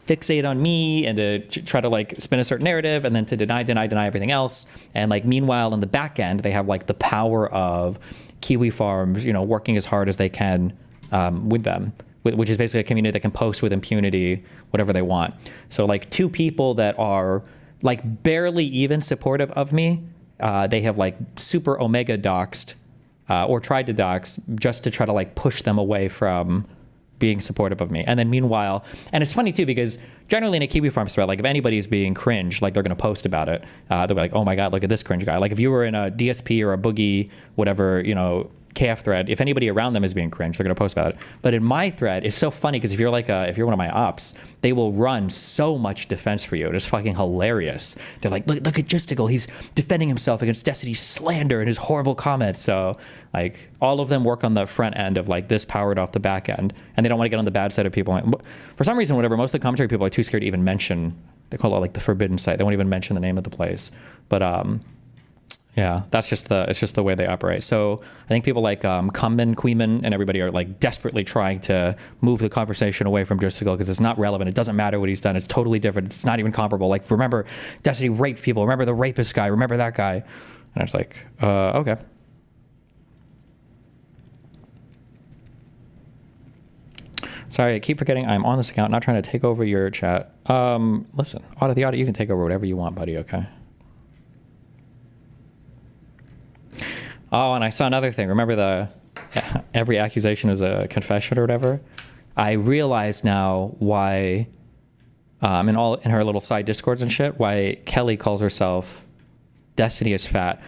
fixate on me and to try to like spin a certain narrative and then to deny everything else. And like, meanwhile, in the back end, they have like the power of Kiwi farms, working as hard as they can with them, which is basically a community that can post with impunity whatever they want. So like, two people that are like barely even supportive of me, they have like super omega doxed or tried to dox just to try to like push them away from being supportive of me. And then meanwhile, and it's funny too, because generally in a Kiwi Farms thread, like if anybody's being cringe, like they're going to post about it. They'll be like, oh my God, look at this cringe guy. Like if you were in a DSP or a Boogie, whatever, KF thread, if anybody around them is being cringe, they're going to post about it. But in my thread, it's so funny because if you're one of my ops, they will run so much defense for you. It is fucking hilarious. They're like, look at Justical. He's defending himself against Destiny's slander and his horrible comments. So like all of them work on the front end of like this powered off the back end, and they don't want to get on the bad side of people. For some reason, whatever, most of the commentary people are too scared to even mention. They call it like the forbidden site. They won't even mention the name of the place. But yeah, it's just the way they operate. So I think people like Kumman, Queeman, and everybody are like desperately trying to move the conversation away from Justical because it's not relevant. It doesn't matter what he's done. It's totally different. It's not even comparable. Like, remember Destiny raped people. Remember the rapist guy. Remember that guy. And it's like, okay. Sorry, I keep forgetting I'm on this account, not trying to take over your chat. Listen, the audit, you can take over whatever you want, buddy, okay? Oh, and I saw another thing. Remember every accusation is a confession or whatever? I realize now why, in her little side discords and shit, why Kelly calls herself Destiny is fat.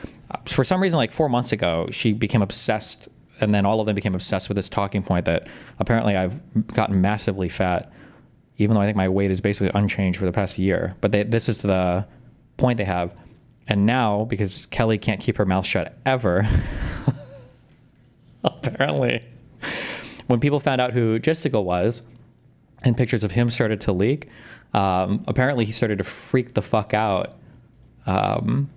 For some reason, like 4 months ago, she became obsessed, and then all of them became obsessed with this talking point that apparently I've gotten massively fat, even though I think my weight is basically unchanged for the past year. But this is the point they have. And now, because Kelly can't keep her mouth shut ever, apparently, when people found out who Justical was, and pictures of him started to leak, apparently he started to freak the fuck out. And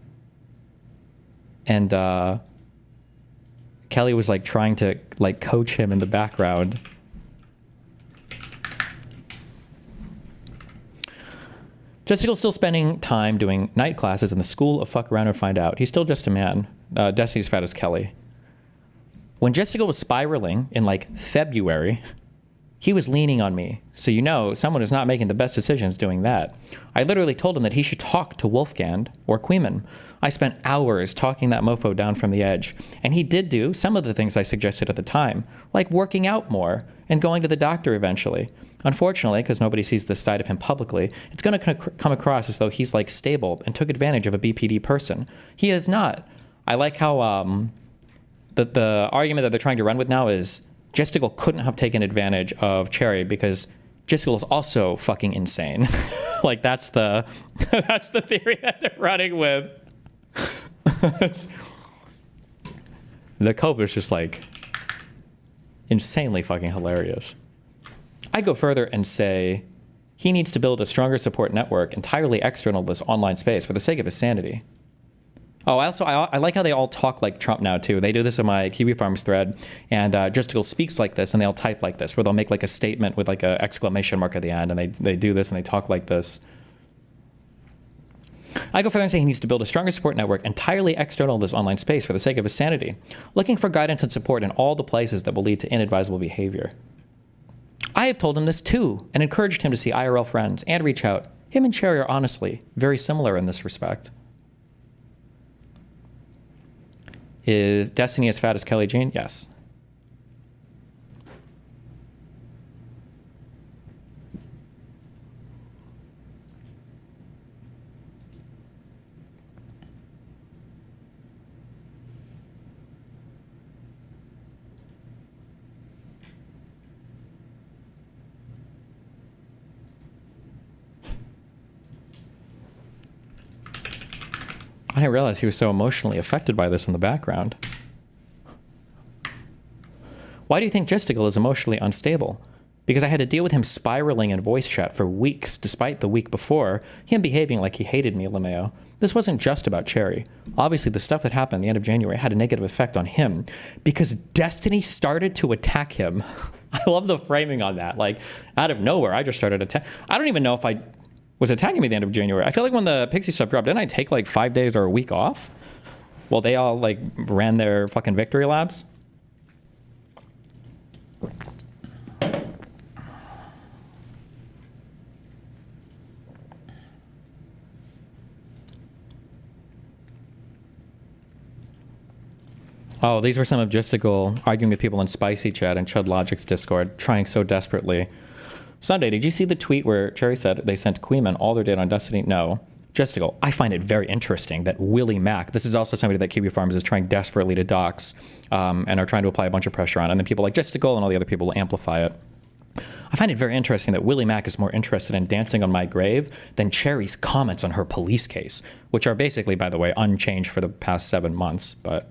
Kelly was like trying to like coach him in the background. Justical's still spending time doing night classes in the school of fuck around and find out. He's still just a man. Destiny's fat as Kelly. When Justical was spiraling in like February, he was leaning on me. So someone is not making the best decisions doing that. I literally told him that he should talk to Wolfgang or Queeman. I spent hours talking that mofo down from the edge. And he did do some of the things I suggested at the time, like working out more and going to the doctor eventually. Unfortunately, because nobody sees this side of him publicly, it's going to come across as though he's like stable and took advantage of a BPD person. He is not. I like how the argument that they're trying to run with now is Justical couldn't have taken advantage of Cherry because Justical is also fucking insane. Like that's the theory that they're running with. The cope is just like insanely fucking hilarious. I go further and say he needs to build a stronger support network entirely external to this online space for the sake of his sanity. Oh, I like how they all talk like Trump now, too. They do this in my Kiwi Farms thread, and Justical speaks like this, and they all type like this, where they'll make like a statement with like an exclamation mark at the end, and they do this, and they talk like this. I go further and say he needs to build a stronger support network entirely external to this online space for the sake of his sanity, looking for guidance and support in all the places that will lead to inadvisable behavior. I have told him this, too, and encouraged him to see IRL friends and reach out. Him and Cherry are honestly very similar in this respect. Is Destiny as fat as Kelly Jean? Yes. I didn't realize he was so emotionally affected by this in the background. Why do you think Gisticle is emotionally unstable? Because I had to deal with him spiraling in voice chat for weeks, despite the week before, him behaving like he hated me, LeMayo. This wasn't just about Cherry. Obviously, the stuff that happened at the end of January had a negative effect on him because Destiny started to attack him. I love the framing on that. Like, out of nowhere, I just started attacking. I don't even know if I was attacking me at the end of January. I feel like when the Pixie stuff dropped, didn't I take like 5 days or a week off? While they all like ran their fucking victory laps? Oh, these were some of Gisticle arguing with people in Spicy Chat and Chud Logic's Discord, trying so desperately. Sunday, did you see the tweet where Cherry said they sent Queeman all their data on Destiny? No. Gisticle, I find it very interesting that Willie Mack, this is also somebody that QB Farms is trying desperately to dox and are trying to apply a bunch of pressure on, and then people like Gisticle and all the other people will amplify it. I find it very interesting that Willie Mack is more interested in dancing on my grave than Cherry's comments on her police case, which are basically, by the way, unchanged for the past 7 months, but...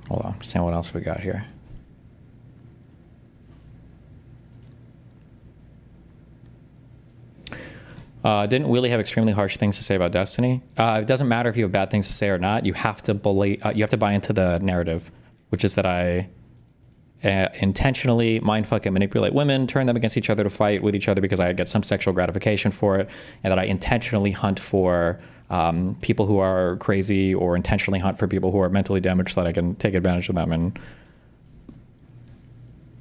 Hold on, seeing what else we got here. Didn't Willie have extremely harsh things to say about Destiny? It doesn't matter if you have bad things to say or not. You have to you have to buy into the narrative, which is that I intentionally mindfuck and manipulate women, turn them against each other to fight with each other because I get some sexual gratification for it, and that I intentionally hunt for people who are crazy or intentionally hunt for people who are mentally damaged so that I can take advantage of them. And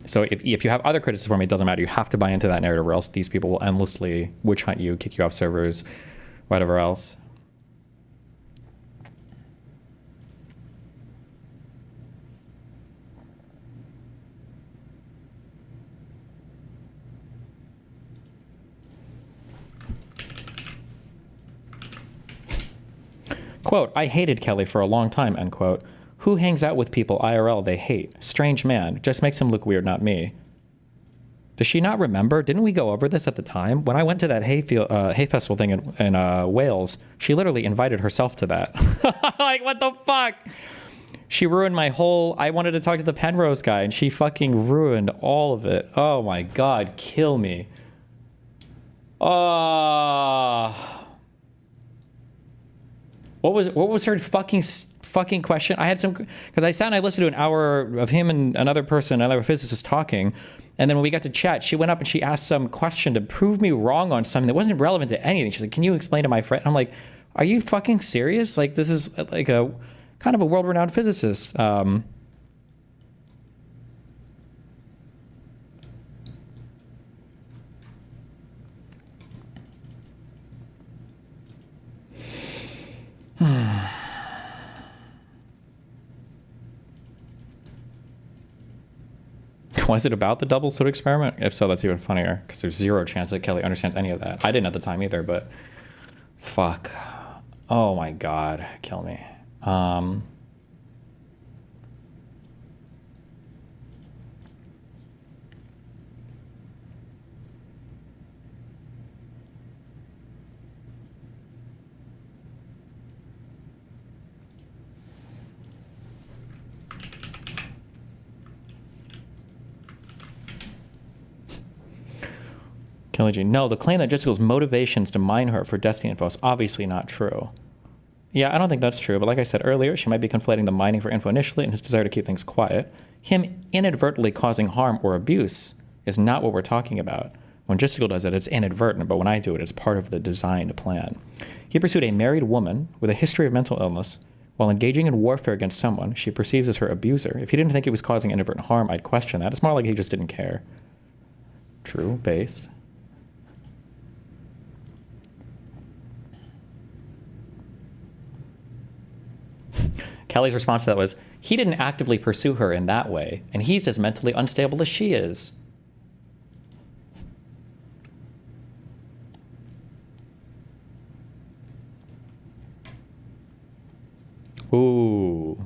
so if you have other criticism for me, it doesn't matter. You have to buy into that narrative or else these people will endlessly witch hunt you, kick you off servers, whatever else. Quote, I hated Kelly for a long time, end quote. Who hangs out with people IRL they hate? Strange man. Just makes him look weird, not me. Does she not remember? Didn't we go over this at the time? When I went to that hay festival thing in Wales, she literally invited herself to that. Like, what the fuck? She ruined my whole... I wanted to talk to the Penrose guy, and she fucking ruined all of it. Oh my god, kill me. What was her fucking question? I had some, because I sat and I listened to an hour of him and another person, another physicist talking, and then when we got to chat, she went up and she asked some question to prove me wrong on something that wasn't relevant to anything. She's like, "Can you explain to my friend?" I'm like, "Are you fucking serious? Like, this is like a kind of a world-renowned physicist." Was it about the double slit experiment? If so, that's even funnier, because there's zero chance that Kelly understands any of that. I didn't at the time either, but fuck. Oh my god, kill me. Kelly G. No, the claim that Jessica's motivations to mine her for Destiny info is obviously not true. Yeah, I don't think that's true, but like I said earlier, she might be conflating the mining for info initially and his desire to keep things quiet. Him inadvertently causing harm or abuse is not what we're talking about. When Jessica does it, it's inadvertent, but when I do it, it's part of the designed plan. He pursued a married woman with a history of mental illness while engaging in warfare against someone she perceives as her abuser. If he didn't think he was causing inadvertent harm, I'd question that. It's more like he just didn't care. True, based. Kelly's response to that was, he didn't actively pursue her in that way, and he's as mentally unstable as she is. Ooh.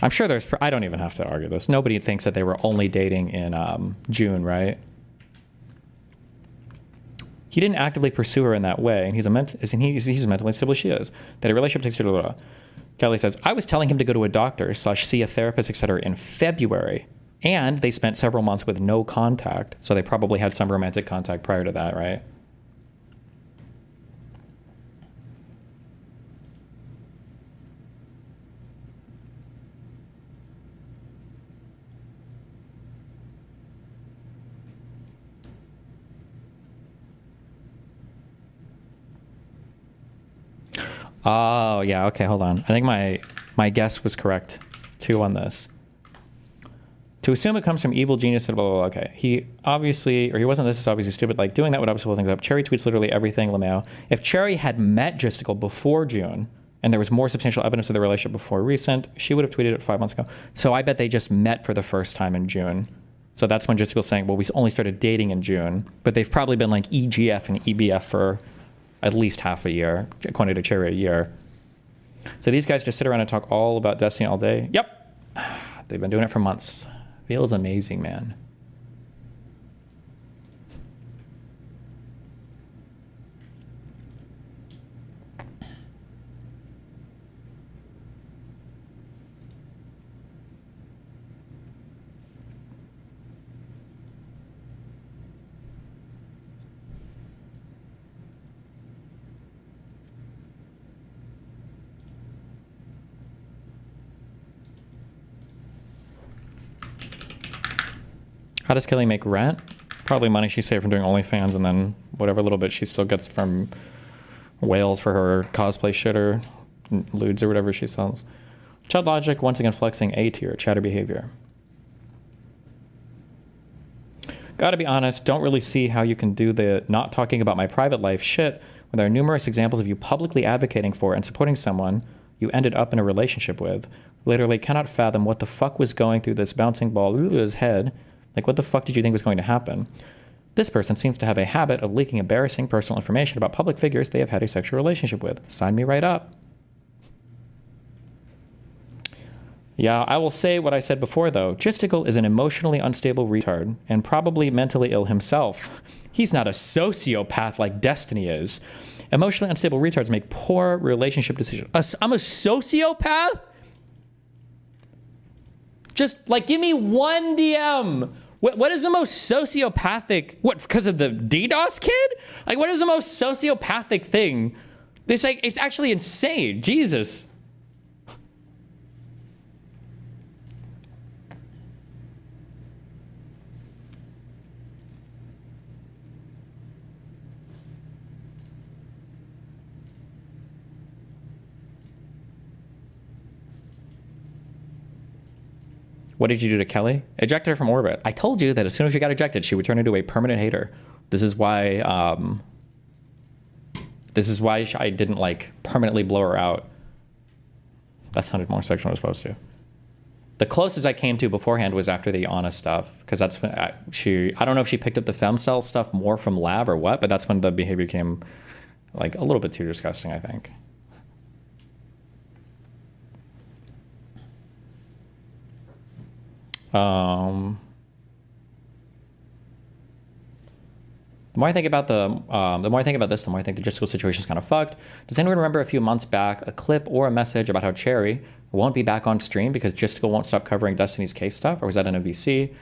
I'm sure there's, I don't even have to argue this. Nobody thinks that they were only dating in June, right? He didn't actively pursue her in that way, and he's as mentally unstable as she is. That a relationship takes blah, blah, blah. Kelly says, I was telling him to go to a doctor / see a therapist, etc. in February, and they spent several months with no contact, so they probably had some romantic contact prior to that, right? Oh, yeah, okay, hold on. I think my guess was correct, too, on this. To assume it comes from evil genius, blah, blah, blah, okay. He obviously, or he wasn't this is obviously stupid, like, doing that would obviously blow things up. Cherry tweets literally everything, LeMayo. If Cherry had met Justical before June, and there was more substantial evidence of the relationship before recent, she would have tweeted it 5 months ago. So I bet they just met for the first time in June. So that's when Justical's saying, well, we only started dating in June, but they've probably been like EGF and EBF for at least half a year, according to Cherry, a year. So these guys just sit around and talk all about Destiny all day. Yep. They've been doing it for months. Feels amazing, man. How does Kelly make rent? Probably money she saved from doing OnlyFans, and then whatever little bit she still gets from whales for her cosplay shit or lewds or whatever she sells. Chud Logic, once again flexing A tier, chatter behavior. Gotta be honest, don't really see how you can do the not talking about my private life shit when there are numerous examples of you publicly advocating for and supporting someone you ended up in a relationship with. Literally cannot fathom what the fuck was going through this bouncing ball his head. Like, what the fuck did you think was going to happen? This person seems to have a habit of leaking embarrassing personal information about public figures they have had a sexual relationship with. Sign me right up. Yeah, I will say what I said before, though. Justical is an emotionally unstable retard and probably mentally ill himself. He's not a sociopath like Destiny is. Emotionally unstable retards make poor relationship decisions. I'm a sociopath? Just, like, give me one DM. What is the most sociopathic? What, because of the DDoS kid? Like, what is the most sociopathic thing? It's like, it's actually insane. Jesus. What did you do to Kelly? Ejected her from orbit. I told you that as soon as she got ejected, she would turn into a permanent hater. This is why I didn't like permanently blow her out. That sounded more sexual than I was supposed to. The closest I came to beforehand was after the Anna stuff, because that's when I don't know if she picked up the femcell stuff more from Lav or what, but that's when the behavior came like a little bit too disgusting, I think. The more I think about this, the more I think the Justical situation is kind of fucked. Does anyone remember a few months back a clip or a message about how Cherry won't be back on stream because Justical won't stop covering Destiny's case stuff? Or was that in a VC?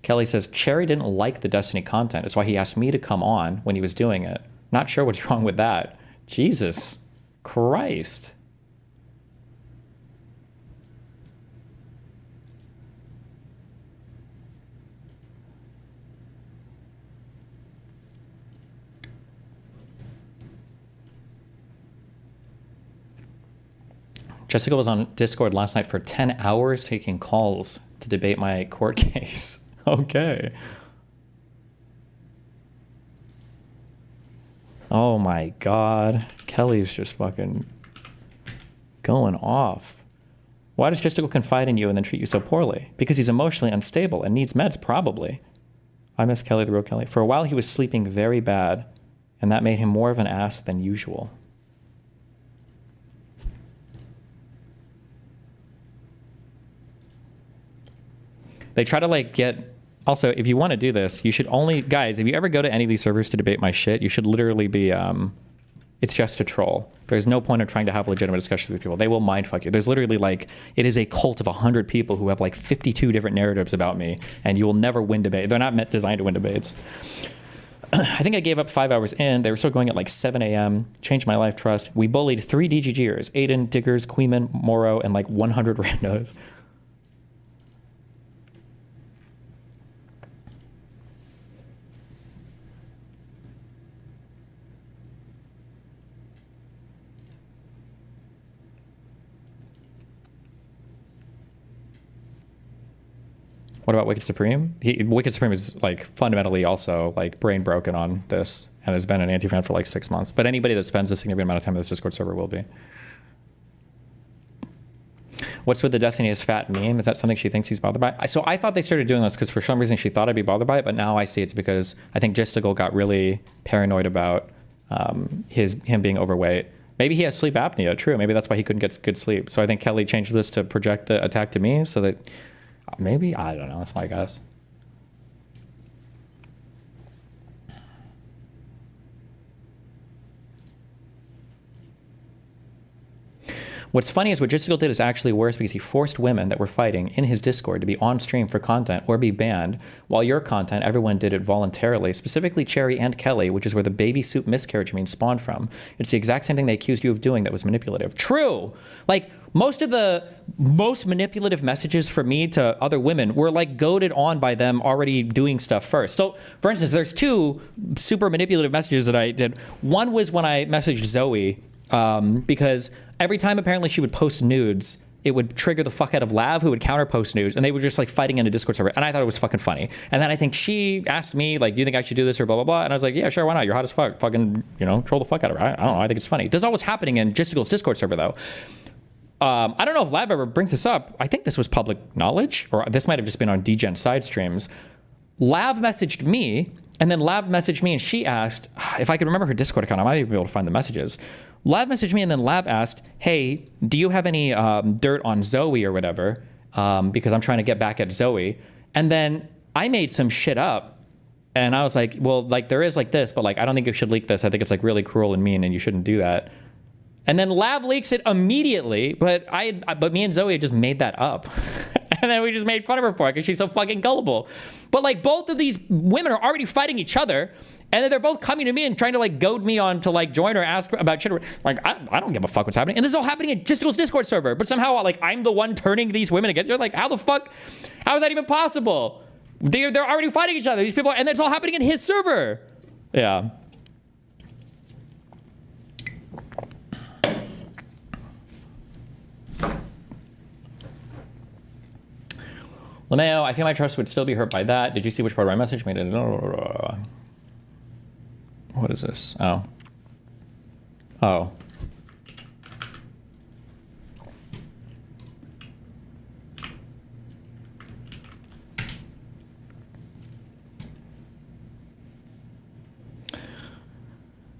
Kelly says Cherry didn't like the Destiny content. That's why he asked me to come on when he was doing it. Not sure what's wrong with that. Jesus Christ. Jessica was on Discord last night for 10 hours taking calls to debate my court case. Okay. Oh my God. Kelly's just fucking going off. Why does Justical confide in you and then treat you so poorly? Because he's emotionally unstable and needs meds, probably. I miss Kelly, the real Kelly. For a while, he was sleeping very bad, and that made him more of an ass than usual. They try to like get. Also, if you want to do this, you should only, guys, if you ever go to any of these servers to debate my shit, you should literally be, it's just a troll. There's no point of trying to have legitimate discussions with people. They will mindfuck you. There's literally like, it is a cult of 100 people who have like 52 different narratives about me, and you will never win debate. They're not meant designed to win debates. I think I gave up 5 hours in. They were still going at like 7 a.m. Changed my life trust. We bullied 3 DGGers, Aiden, Diggers, Queeman, Moro, and like 100 randos. What about Wicked Supreme? Wicked Supreme is like fundamentally also like brain broken on this and has been an anti-fan for like 6 months. But anybody that spends a significant amount of time in this Discord server will be. What's with the Destiny is fat meme? Is that something she thinks he's bothered by? So I thought they started doing this because for some reason she thought I'd be bothered by it, but now I see it's because I think Gisticle got really paranoid about him being overweight. Maybe he has sleep apnea, true. Maybe that's why he couldn't get good sleep. So I think Kelly changed this to project the attack to me so that maybe, I don't know, that's my guess. What's funny is what Jistical did is actually worse because he forced women that were fighting in his Discord to be on stream for content or be banned, while your content, everyone did it voluntarily, specifically Cherry and Kelly, which is where the baby soup miscarriage meme spawned from. It's the exact same thing they accused you of doing that was manipulative. True! Like, most of the most manipulative messages from me to other women were like goaded on by them already doing stuff first. So, for instance, there's 2 super manipulative messages that I did. One was when I messaged Zoe, because every time apparently she would post nudes, it would trigger the fuck out of Lav, who would counter post nudes, and they were just like fighting in a Discord server, and I thought it was fucking funny. And then I think she asked me, like, do you think I should do this or blah, blah, blah, and I was like, yeah, sure, why not? You're hot as fuck. Fucking, you know, troll the fuck out of her. I don't know, I think it's funny. This is always happening in Gisticle's Discord server, though. I don't know if Lav ever brings this up. I think this was public knowledge, or this might have just been on DGen side streams. Lav messaged me, and then Lav messaged me, and she asked, if I could remember her Discord account, I might even be able to find the messages. Lav messaged me, and then Lav asked, hey, do you have any dirt on Zoe or whatever? Because I'm trying to get back at Zoe. And then I made some shit up, and I was like, well, like, there is like this, but like, I don't think you should leak this. I think it's like really cruel and mean, and you shouldn't do that. And then Lav leaks it immediately, but me and Zoe just made that up. And then we just made fun of her for it because she's so fucking gullible. But like, both of these women are already fighting each other, and then they're both coming to me and trying to like goad me on to like join or ask about shit. Like, I don't give a fuck what's happening. And this is all happening in Gisticle's Discord server. But somehow, like, I'm the one turning these women against her. Like, how the fuck? How is that even possible? They're already fighting each other. These people, and it's all happening in his server. Yeah. LeMayo, I feel my trust would still be hurt by that. Did you see which part of my message made it? What is this? Oh. Oh.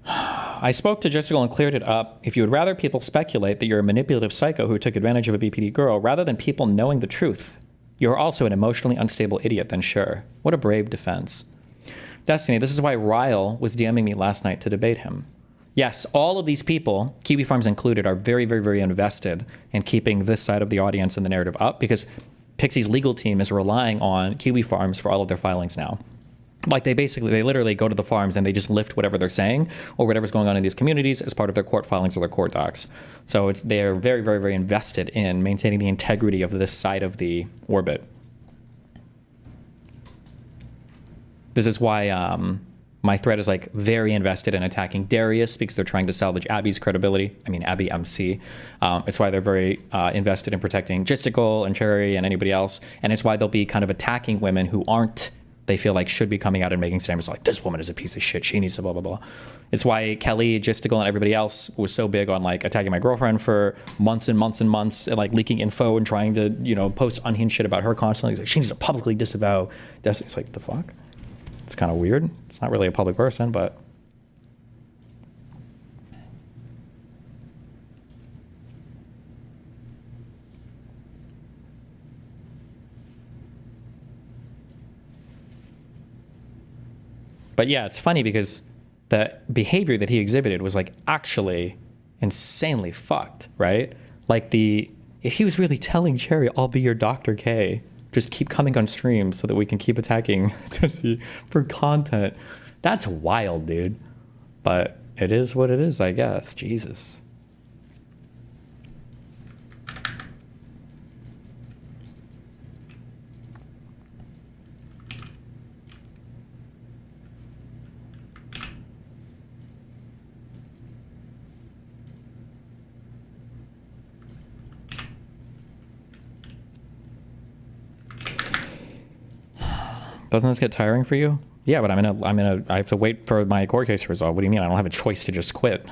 I spoke to Jessica and cleared it up. If you would rather people speculate that you're a manipulative psycho who took advantage of a BPD girl rather than people knowing the truth, you're also an emotionally unstable idiot, then sure. What a brave defense. Destiny, this is why Ryle was DMing me last night to debate him. Yes, all of these people, Kiwi Farms included, are very, very, very invested in keeping this side of the audience and the narrative up because Pixie's legal team is relying on Kiwi Farms for all of their filings now. Like they literally go to the farms and they just lift whatever they're saying or whatever's going on in these communities as part of their court filings or their court docs. So they're very, very, very invested in maintaining the integrity of this side of the orbit. This is why my thread is like very invested in attacking Darius because they're trying to salvage Abby's credibility. I mean, Abby MC. It's why they're very invested in protecting Gisticle and Cherry and anybody else. And it's why they'll be kind of attacking women who they feel like should be coming out and making statements like, this woman is a piece of shit. She needs to blah, blah, blah. It's why Kelly, Gisticle, and everybody else was so big on like attacking my girlfriend for months and months and months and like leaking info and trying to, you know, post unhinged shit about her constantly. It's like, she needs to publicly disavow. It's like, the fuck? It's kind of weird. It's not really a public person, but. But yeah, it's funny because the behavior that he exhibited was like actually insanely fucked, right? Like if he was really telling Cherry, I'll be your Dr. K, just keep coming on stream so that we can keep attacking Destiny for content. That's wild, dude. But it is what it is, I guess. Jesus. Doesn't this get tiring for you? Yeah, but I have to wait for my court case to resolve. What do you mean? I don't have a choice to just quit.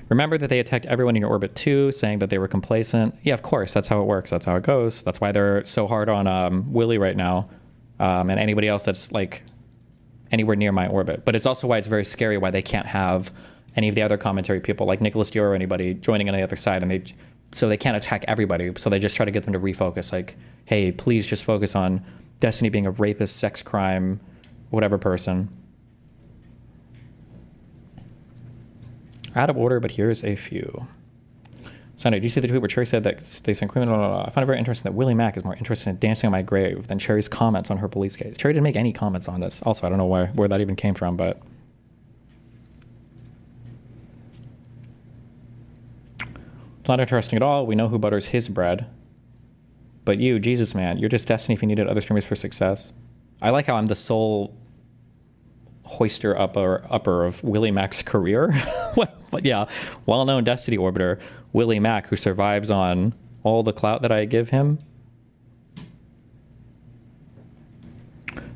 Remember that they attacked everyone in your orbit too, saying that they were complacent. Yeah, of course. That's how it works. That's how it goes. That's why they're so hard on Willie right now, and anybody else that's like anywhere near my orbit. But it's also why it's very scary why they can't have any of the other commentary people like Nicholas Dior or anybody joining on the other side, and so they can't attack everybody. So they just try to get them to refocus. Like, hey, please just focus on Destiny being a rapist, sex crime, whatever person. Out of order, but here's a few. Sunday, did you see the tweet where Cherry said that they sent criminal? I find it very interesting that Willie Mack is more interested in dancing on my grave than Cherry's comments on her police case. Cherry didn't make any comments on this. Also, I don't know where that even came from, but it's not interesting at all. We know who butters his bread. But you, Jesus man, you're just Destiny if you needed other streamers for success. I like how I'm the sole hoister upper of Willie Mack's career. But yeah, well-known Destiny orbiter, Willie Mack, who survives on all the clout that I give him.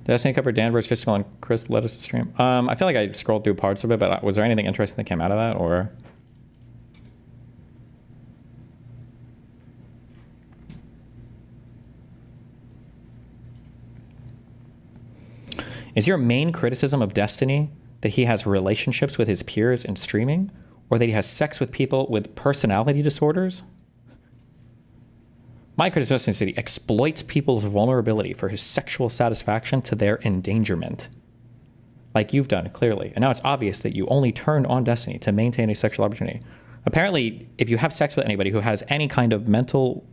Destiny cover Danvers just on Chris let us stream. I feel like I scrolled through parts of it, but was there anything interesting that came out of that, or? Is your main criticism of Destiny that he has relationships with his peers in streaming, or that he has sex with people with personality disorders? My criticism is that he exploits people's vulnerability for his sexual satisfaction to their endangerment. Like you've done, clearly. And now it's obvious that you only turned on Destiny to maintain a sexual opportunity. Apparently, if you have sex with anybody who has any kind of mental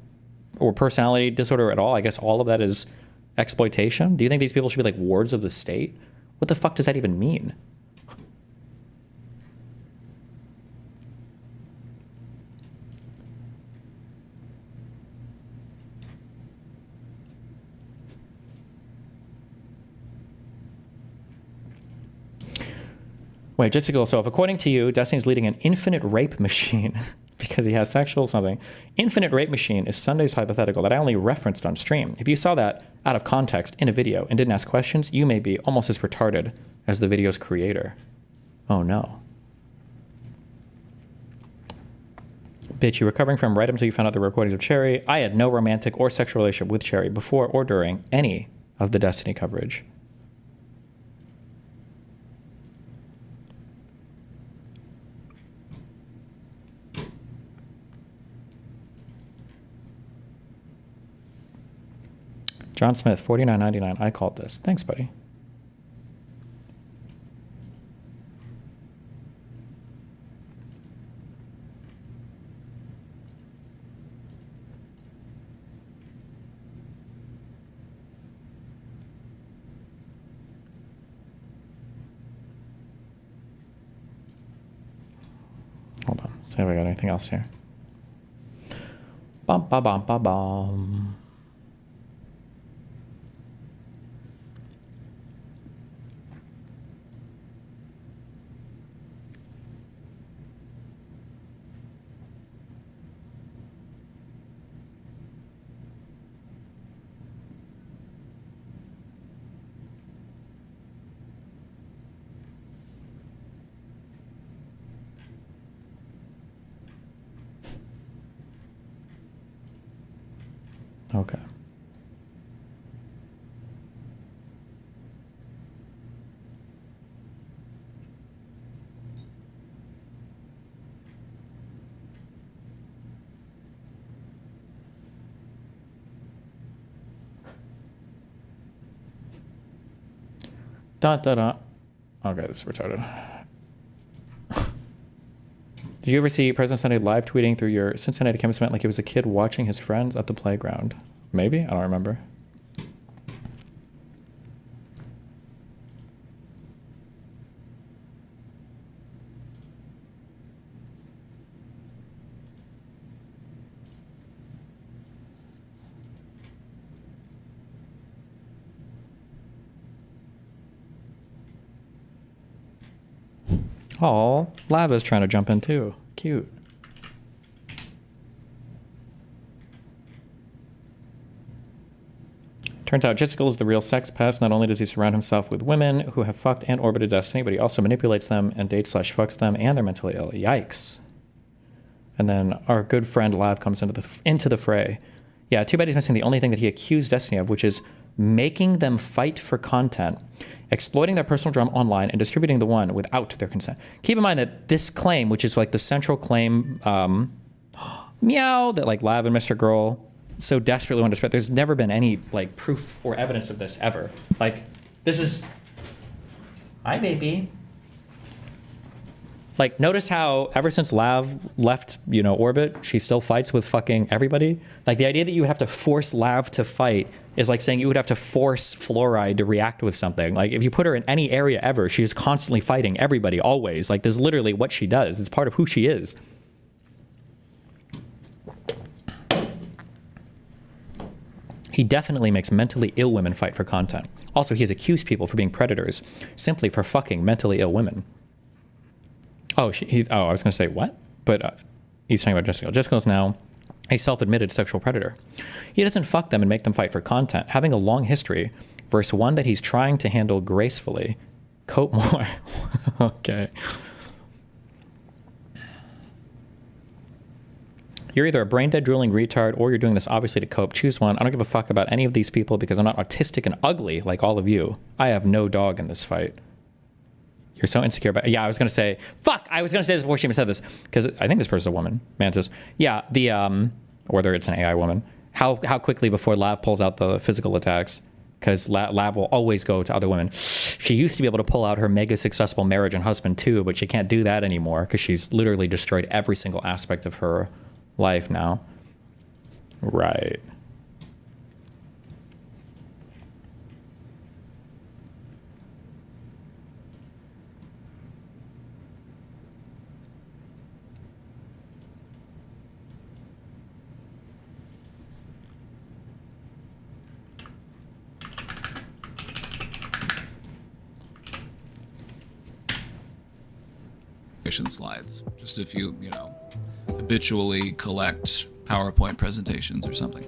or personality disorder at all, I guess all of that is exploitation. Do you think these people should be like wards of the state? What the fuck does that even mean? Wait, just to go, so if according to you, Destiny's leading an infinite rape machine because he has sexual something. Infinite rape machine is Sunday's hypothetical that I only referenced on stream. If you saw that out of context in a video and didn't ask questions, you may be almost as retarded as the video's creator. Oh no. Bitch, you were recovering from right until you found out the recordings of Cherry. I had no romantic or sexual relationship with Cherry before or during any of the Destiny coverage. John Smith, $49.99. I called this. Thanks, buddy. Hold on. See if I got anything else here. Bum, ba, bum, ba, bum. Okay. Dot, dot, dot. Okay, this is retarded. Did you ever see President Sunday live tweeting through your Cincinnati campus event like he was a kid watching his friends at the playground? Maybe? I don't remember. Oh, Lava's trying to jump in too. Cute. Turns out Jessical is the real sex pest. Not only does he surround himself with women who have fucked and orbited Destiny, but he also manipulates them and dates/fucks them, and they're mentally ill. Yikes. And then our good friend Lav comes into the fray. Yeah, too bad he's missing the only thing that he accused Destiny of, which is making them fight for content, exploiting their personal drama online, and distributing the one without their consent. Keep in mind that this claim, which is like the central claim, meow, that like Lav and Mr. Girl so desperately want to spread, there's never been any like proof or evidence of this ever. Like, this is, hi baby. Like, notice how ever since Lav left, you know, orbit, she still fights with fucking everybody. Like, the idea that you would have to force Lav to fight is like saying you would have to force Fluoride to react with something. Like, if you put her in any area ever, she is constantly fighting everybody, always. Like, this is literally what she does. It's part of who she is. He definitely makes mentally ill women fight for content. Also, he has accused people for being predators simply for fucking mentally ill women. Oh, I was going to say what? But he's talking about Jessica. Jessica is now a self-admitted sexual predator. He doesn't fuck them and make them fight for content. Having a long history versus one that he's trying to handle gracefully. Cope more. Okay. You're either a brain-dead drooling retard or you're doing this obviously to cope. Choose one. I don't give a fuck about any of these people because I'm not autistic and ugly like all of you. I have no dog in this fight. You're so insecure about, yeah, I was going to say, fuck, I was going to say this before she even said this, because I think this person's a woman, Mantis. Yeah, whether it's an AI woman, how quickly before Lav pulls out the physical attacks, because Lav will always go to other women. She used to be able to pull out her mega successful marriage and husband too, but she can't do that anymore, because she's literally destroyed every single aspect of her life now. Right. Slides, just if you habitually collect PowerPoint presentations or something.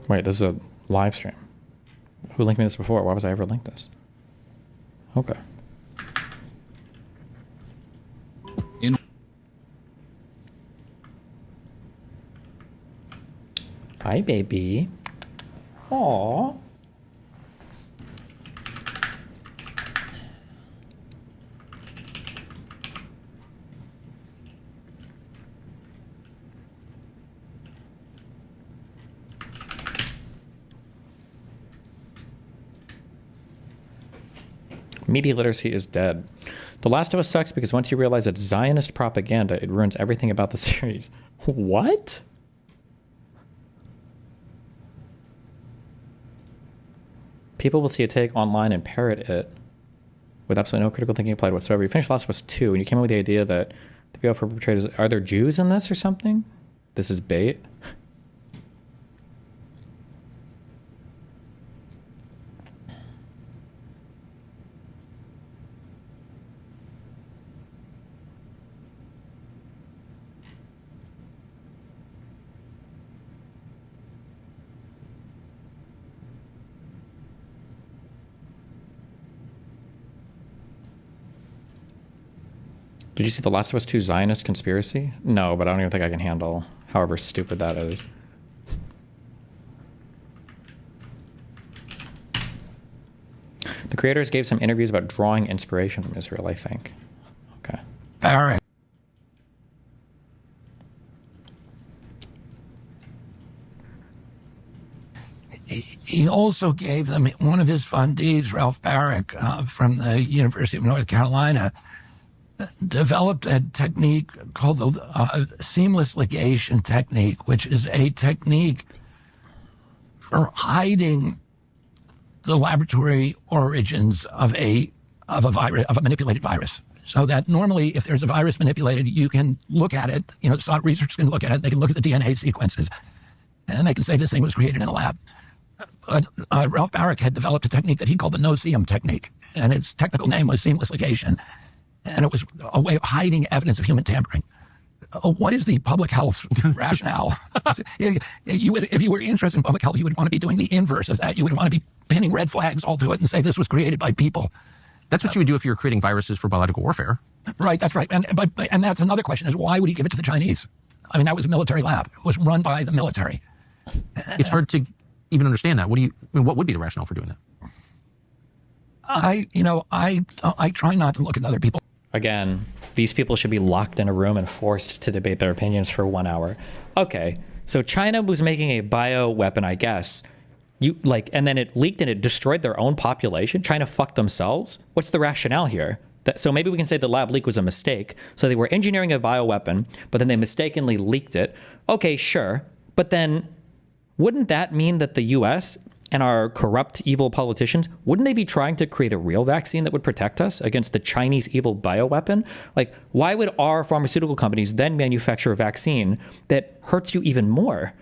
Wait, this is a live stream. Who linked me this before? Why was I ever linked this? Okay. Hi, baby. Aww. Media literacy is dead. The Last of Us sucks because once you realize it's Zionist propaganda, it ruins everything about the series. What? People will see a take online and parrot it with absolutely no critical thinking applied whatsoever. You finished Last of Us 2 and you came up with the idea that the BO for perpetrators, are there Jews in this or something? This is bait? Did you see The Last of Us 2 Zionist conspiracy? No, but I don't even think I can handle however stupid that is. The creators gave some interviews about drawing inspiration from Israel, I think. Okay. All right. he also gave them one of his fundees, Ralph Barrick, from the University of North Carolina, developed a technique called the seamless ligation technique, which is a technique for hiding the laboratory origins of a virus, of a manipulated virus. So that normally, if there's a virus manipulated, you can look at it. You know, so researchers can look at it. They can look at the DNA sequences, and they can say this thing was created in a lab. But Ralph Barrick had developed a technique that he called the no-seum technique, and its technical name was seamless ligation, and it was a way of hiding evidence of human tampering. What is the public health rationale? If you were interested in public health, you would want to be doing the inverse of that. You would want to be pinning red flags all to it and say this was created by people. That's what you would do if you were creating viruses for biological warfare. Right, that's right. And that's another question, is why would he give it to the Chinese? I mean, that was a military lab. It was run by the military. It's hard to even understand that. What would be the rationale for doing that? I try not to look at other people. Again, these people should be locked in a room and forced to debate their opinions for 1 hour. Okay, so China was making a bioweapon, I guess. And then it leaked and it destroyed their own population, trying to fuck themselves. What's the rationale here? So maybe we can say the lab leak was a mistake. So they were engineering a bioweapon, but then they mistakenly leaked it. Okay, sure. But then wouldn't that mean that the US and our corrupt, evil politicians, wouldn't they be trying to create a real vaccine that would protect us against the Chinese evil bioweapon? Like, why would our pharmaceutical companies then manufacture a vaccine that hurts you even more?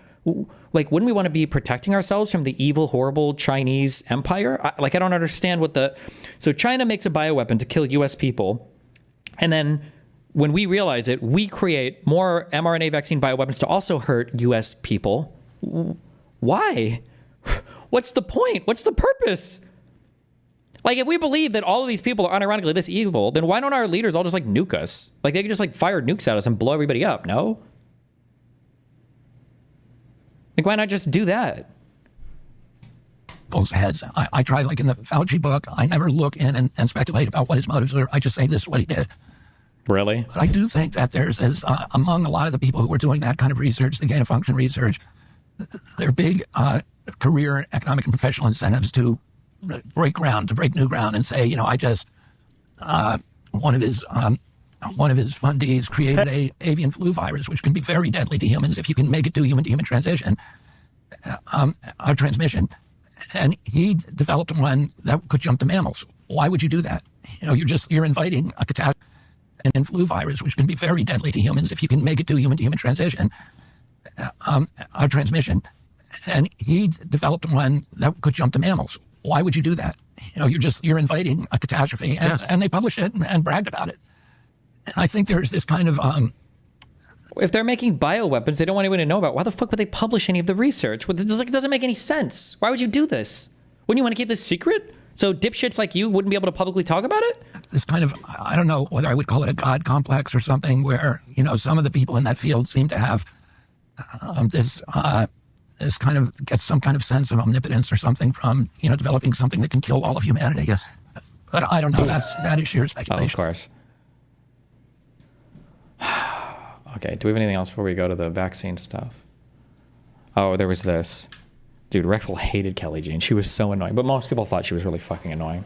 Like, wouldn't we want to be protecting ourselves from the evil, horrible Chinese empire? I don't understand so China makes a bioweapon to kill US people. And then when we realize it, we create more mRNA vaccine bioweapons to also hurt US people. Why? What's the point? What's the purpose? Like, if we believe that all of these people are unironically this evil, then why don't our leaders all just nuke us? Like, they could just fire nukes at us and blow everybody up, no? Like, why not just do that? People's heads. I try, in the Fauci book, I never look in and speculate about what his motives are. I just say this is what he did. Really? But I do think that there's this, among a lot of the people who are doing that kind of research, the gain-of-function research, there are big career, economic, and professional incentives to break new ground and say, I just, one of his fundees created a avian flu virus, which can be very deadly to humans if you can make it do human-to-human transmission. And he developed one that could jump to mammals. Why would you do that? You're inviting a catastrophe, an flu virus, which can be very deadly to humans if you can make it do human-to-human transmission. And he developed one that could jump to mammals. Why would you do that? You're inviting a catastrophe, and they published it and bragged about it. And I think there's this kind of if they're making bioweapons they don't want anyone to know about, why the fuck would they publish any of the research? It doesn't make any sense. Why would you do this? Wouldn't you want to keep this secret? So dipshits like you wouldn't be able to publicly talk about it? This kind of, I don't know whether I would call it a God complex or something, where, some of the people in that field seem to have this kind of, get some kind of sense of omnipotence or something from, developing something that can kill all of humanity. Yes. But I don't know. That is sheer speculation. Oh, of course. Okay, do we have anything else before we go to the vaccine stuff? Oh, there was this. Dude, Rexel hated Kelly Jean. She was so annoying, but most people thought she was really fucking annoying.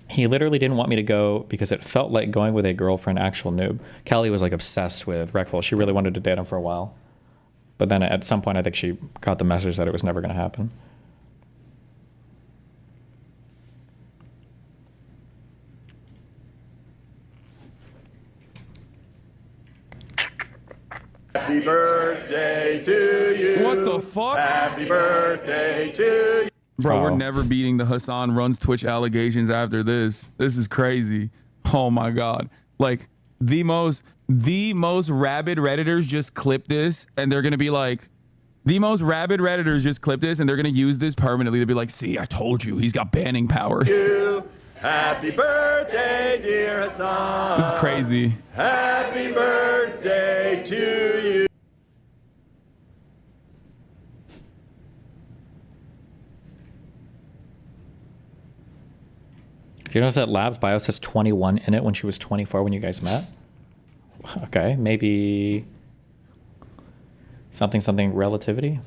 He literally didn't want me to go because it felt like going with a girl for an actual noob. Kelly was obsessed with Rexel. She really wanted to date him for a while. But then at some point, I think she got the message that it was never going to happen. Happy birthday to you. What the fuck? Happy birthday to you. Bro, we're never beating the Hassan Runs Twitch allegations after this. This is crazy. Oh my God. The most rabid Redditors just clip this and they're going to be like, the most rabid Redditors just clip this and they're going to use this permanently to be like, see, I told you, he's got banning powers. Happy birthday, dear Hassan. This is crazy. Happy birthday to you. Do you notice that Labs bio says 21 in it when she was 24 when you guys met? Okay, maybe something relativity.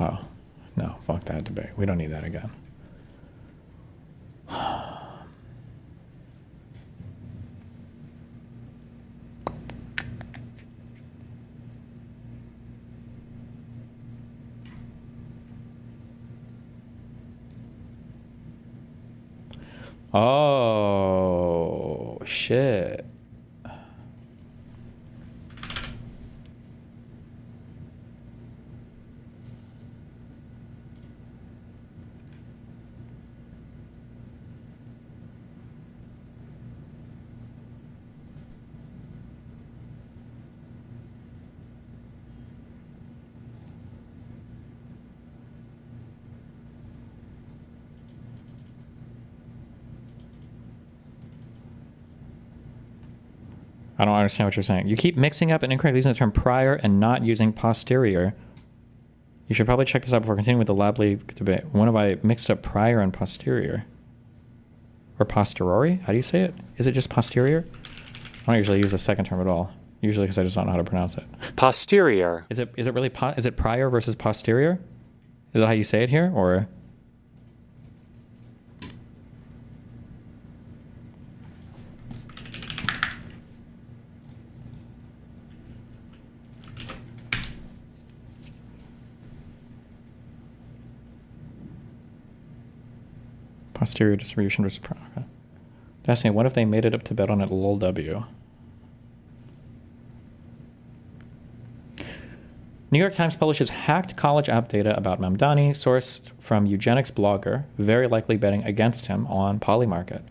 Oh, no, fuck that debate. We don't need that again. Oh, shit. I don't understand what you're saying. You keep mixing up and incorrectly using the term prior and not using posterior. You should probably check this out before continuing with the lab leak debate. When have I mixed up prior and posterior? Or posteriori? How do you say it? Is it just posterior? I don't usually use the second term at all. Usually because I just don't know how to pronounce it. Posterior. Is it really is it prior versus posterior? Is that how you say it here, or? Posterior distribution versus prior. Okay. Fascinating. What if they made it up to bet on it lol W? New York Times publishes hacked college app data about Mamdani, sourced from eugenics blogger, very likely betting against him on Polymarket.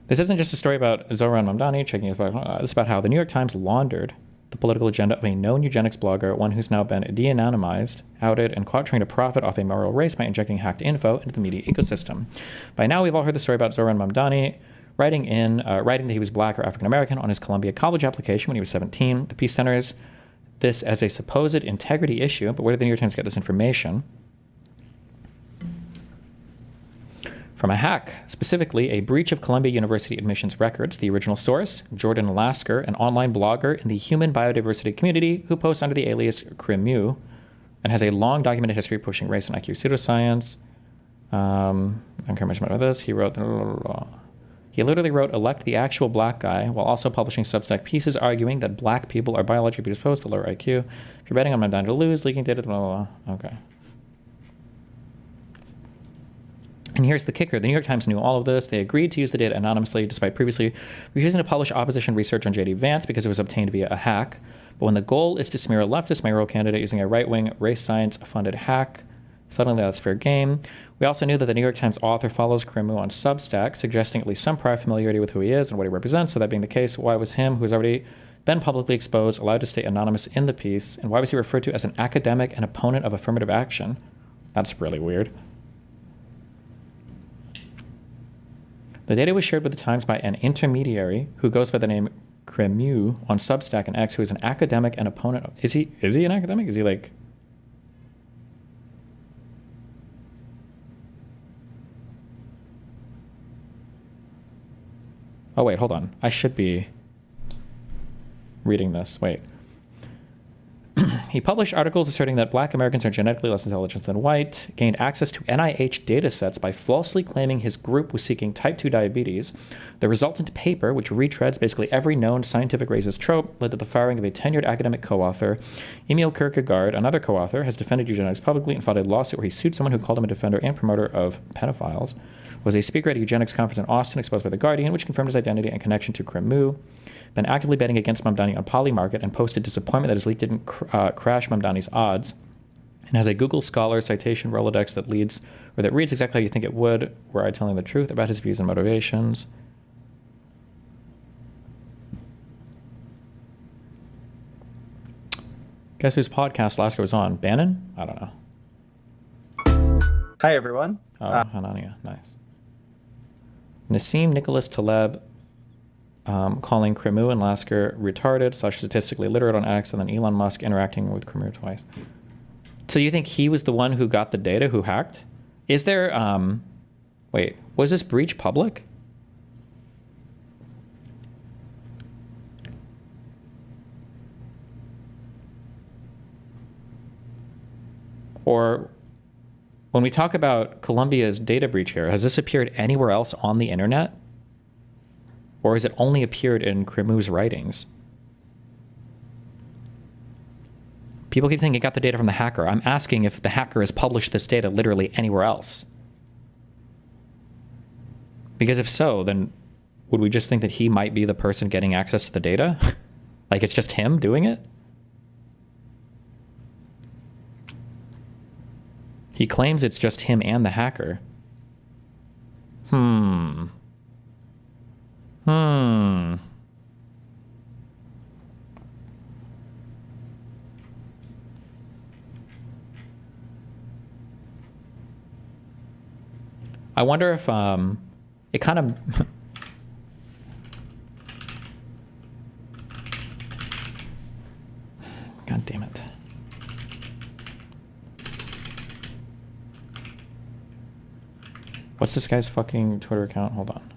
This isn't just a story about Zohran Mamdani checking his it's about how the New York Times laundered the political agenda of a known eugenics blogger, one who's now been de-anonymized, outed, and caught trying to profit off a moral race by injecting hacked info into the media ecosystem. By now, we've all heard the story about Zohran Mamdani writing that he was black or African American on his Columbia College application when he was 17. The piece centers this as a supposed integrity issue, but where did the New York Times get this information? From a hack, specifically a breach of Columbia University admissions records. The original source, Jordan Lasker, an online blogger in the human biodiversity community who posts under the alias Cremu and has a long documented history pushing race and IQ pseudoscience. I don't care much about this. He wrote, he literally wrote, elect the actual black guy, while also publishing Substack pieces arguing that black people are biologically predisposed to lower IQ. If you're betting on Mamdani to lose, leaking data, blah, blah, blah. Okay. And here's the kicker. The New York Times knew all of this. They agreed to use the data anonymously, despite previously refusing to publish opposition research on J.D. Vance because it was obtained via a hack. But when the goal is to smear a leftist mayoral candidate using a right-wing, race science-funded hack, suddenly that's fair game. We also knew that the New York Times author follows Cremu on Substack, suggesting at least some prior familiarity with who he is and what he represents. So that being the case, why was him, who has already been publicly exposed, allowed to stay anonymous in the piece? And why was he referred to as an academic and opponent of affirmative action? That's really weird. The data was shared with the Times by an intermediary who goes by the name Cremu on Substack and X, who is an academic and opponent of, is he an academic? Is he like... Oh, wait, hold on. I should be reading this. Wait. He published articles asserting that black Americans are genetically less intelligent than white, gained access to NIH data sets by falsely claiming his group was seeking type 2 diabetes. The resultant paper, which retreads basically every known scientific racist trope, led to the firing of a tenured academic co-author. Emil Kierkegaard, another co-author, has defended eugenics publicly and filed a lawsuit where he sued someone who called him a defender and promoter of pedophiles. Was a speaker at a eugenics conference in Austin exposed by The Guardian, which confirmed his identity and connection to Cremu. Been actively betting against Mamdani on Polymarket and posted disappointment that his leak didn't crash Mamdani's odds, and has a Google Scholar citation Rolodex that reads exactly how you think it would, were I telling the truth about his views and motivations. Guess whose podcast Lasker was on? Bannon? I don't know. Hi, everyone. Oh, Hanania. Nice. Nassim Nicholas Taleb calling Cremu and Lasker retarded / statistically illiterate on X, and then Elon Musk interacting with Cremu twice. So you think he was the one who got the data, who hacked? Is there, wait, was this breach public? Or when we talk about Columbia's data breach here, has this appeared anywhere else on the internet? Or has it only appeared in Cremu's writings? People keep saying it got the data from the hacker. I'm asking if the hacker has published this data literally anywhere else. Because if so, then would we just think that he might be the person getting access to the data? Like it's just him doing it? He claims it's just him and the hacker. I wonder if it kind of God damn it. What's this guy's fucking Twitter account? Hold on.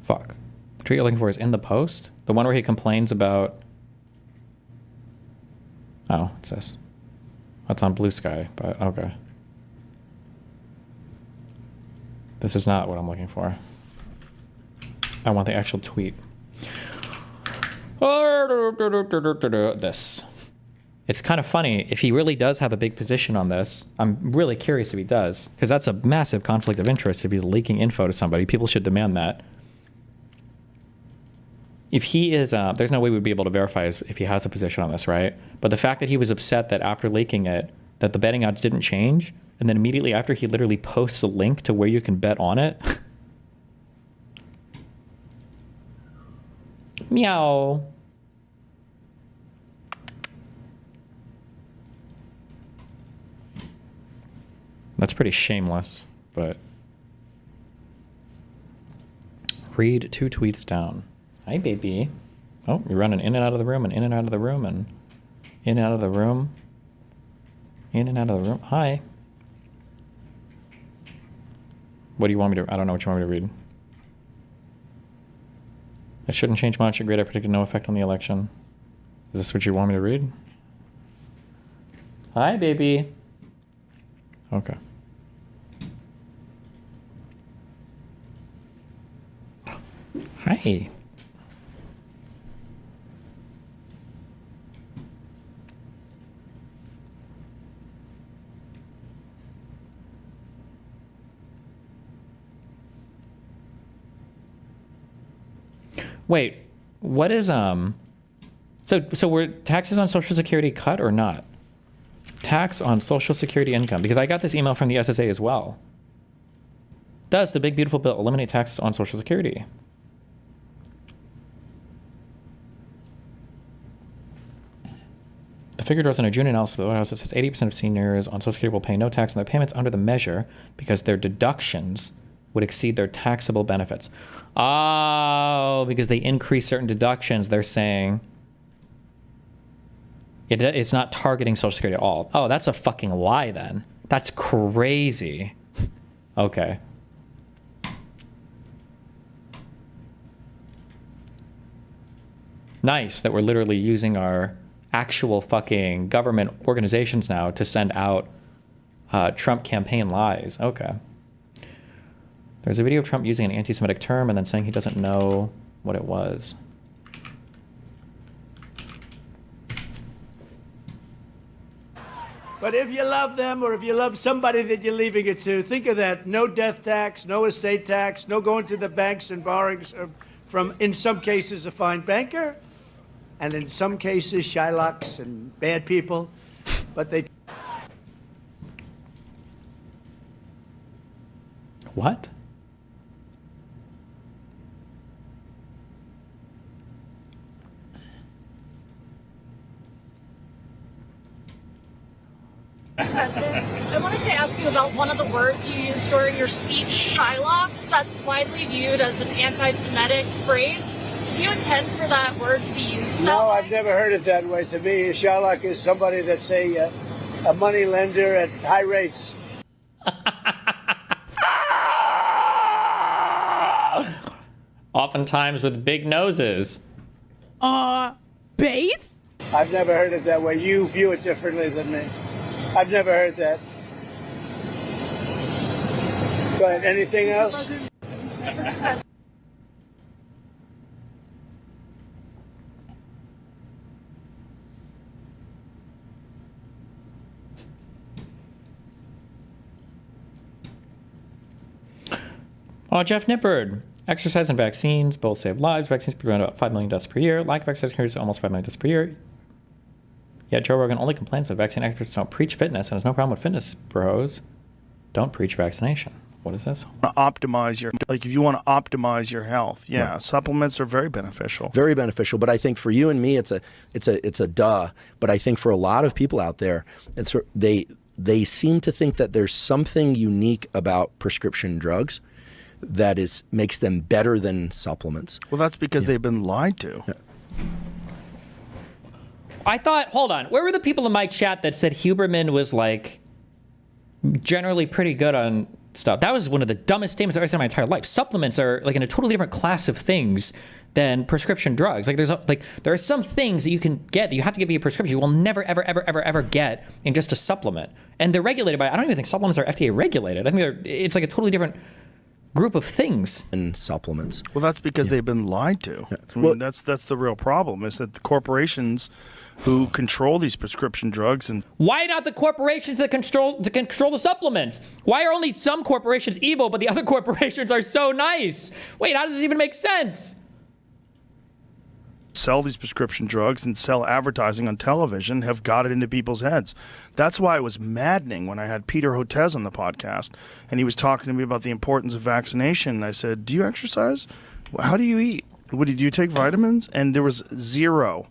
Fuck. The tweet you're looking for is in the post? The one where he complains about... Oh, it's this. That's on Blue Sky, but okay. This is not what I'm looking for. I want the actual tweet. This. It's kind of funny. If he really does have a big position on this, I'm really curious if he does, because that's a massive conflict of interest if he's leaking info to somebody. People should demand that. If he is, there's no way we'd be able to verify if he has a position on this, right? But the fact that he was upset that after leaking it, that the betting odds didn't change, and then immediately after he literally posts a link to where you can bet on it. Meow. That's pretty shameless, but... Read 2 tweets down. Hi, baby. Oh, you're running in and out of the room and in and out of the room and in and out of the room. In and out of the room. Hi. What do you want me to... I don't know what you want me to read. It shouldn't change much. Agreed, I predicted no effect on the election. Is this what you want me to read? Hi, baby. Okay. Hi. Wait, what is so were taxes on Social Security cut or not? Tax on Social Security income, because I got this email from the SSA as well. Does the big beautiful bill eliminate taxes on Social Security? The figure draws on a June analysis of the White House that says 80% of seniors on Social Security will pay no tax on their payments under the measure because their deductions would exceed their taxable benefits. Oh, because they increase certain deductions, they're saying it's not targeting Social Security at all. Oh, that's a fucking lie then. That's crazy. Okay. Nice that we're literally using our actual fucking government organizations now to send out Trump campaign lies. Okay. There's a video of Trump using an anti-Semitic term and then saying he doesn't know what it was. But if you love them or if you love somebody that you're leaving it to, think of that. No death tax, no estate tax, no going to the banks and borrowing from, in some cases, a fine banker, and in some cases, Shylocks and bad people. But they... What? President, I wanted to ask you about one of the words you used during your speech, Shylocks. That's widely viewed as an anti-Semitic phrase. Do you intend for that word to be used? No, I've never heard it that way. To me, a Shylock is somebody that's a money lender at high rates. Oftentimes with big noses. Base? I've never heard it that way. You view it differently than me. I've never heard that. Go ahead. Anything else? Oh, Jeff Nippard. Exercise and vaccines both save lives. Vaccines prevent about 5 million deaths per year. Lack of exercise carries almost 5 million deaths per year. Yet Joe Rogan only complains that vaccine experts don't preach fitness, and there's no problem with fitness bros. Don't preach vaccination. What is this? Optimize your, like if you want to optimize your health, yeah, right. Supplements are very beneficial. Very beneficial, but I think for you and me, it's a duh. But I think for a lot of people out there, they seem to think that there's something unique about prescription drugs that makes them better than supplements. Well, that's because they've been lied to. Yeah. I thought, hold on, where were the people in my chat that said Huberman was like generally pretty good on stuff? That was one of the dumbest statements I've ever said in my entire life. Supplements are like in a totally different class of things than prescription drugs. Like there are some things that you can get that you have to get via prescription you will never ever get in just a supplement. And they're regulated by, I don't even think supplements are FDA regulated. I think it's like a totally different group of things. And supplements. Well, that's because they've been lied to. Yeah. I mean, that's the real problem, is that the corporations who control these prescription drugs and why not the corporations that control the supplements? Why are only some corporations evil but the other corporations are so nice? Wait, how does this even make sense? Sell these prescription drugs and sell advertising on television have got it into people's heads. That's why it was maddening when I had Peter Hotez on the podcast and he was talking to me about the importance of vaccination. And I said, do you exercise? How do you eat? Do you take vitamins? And there was zero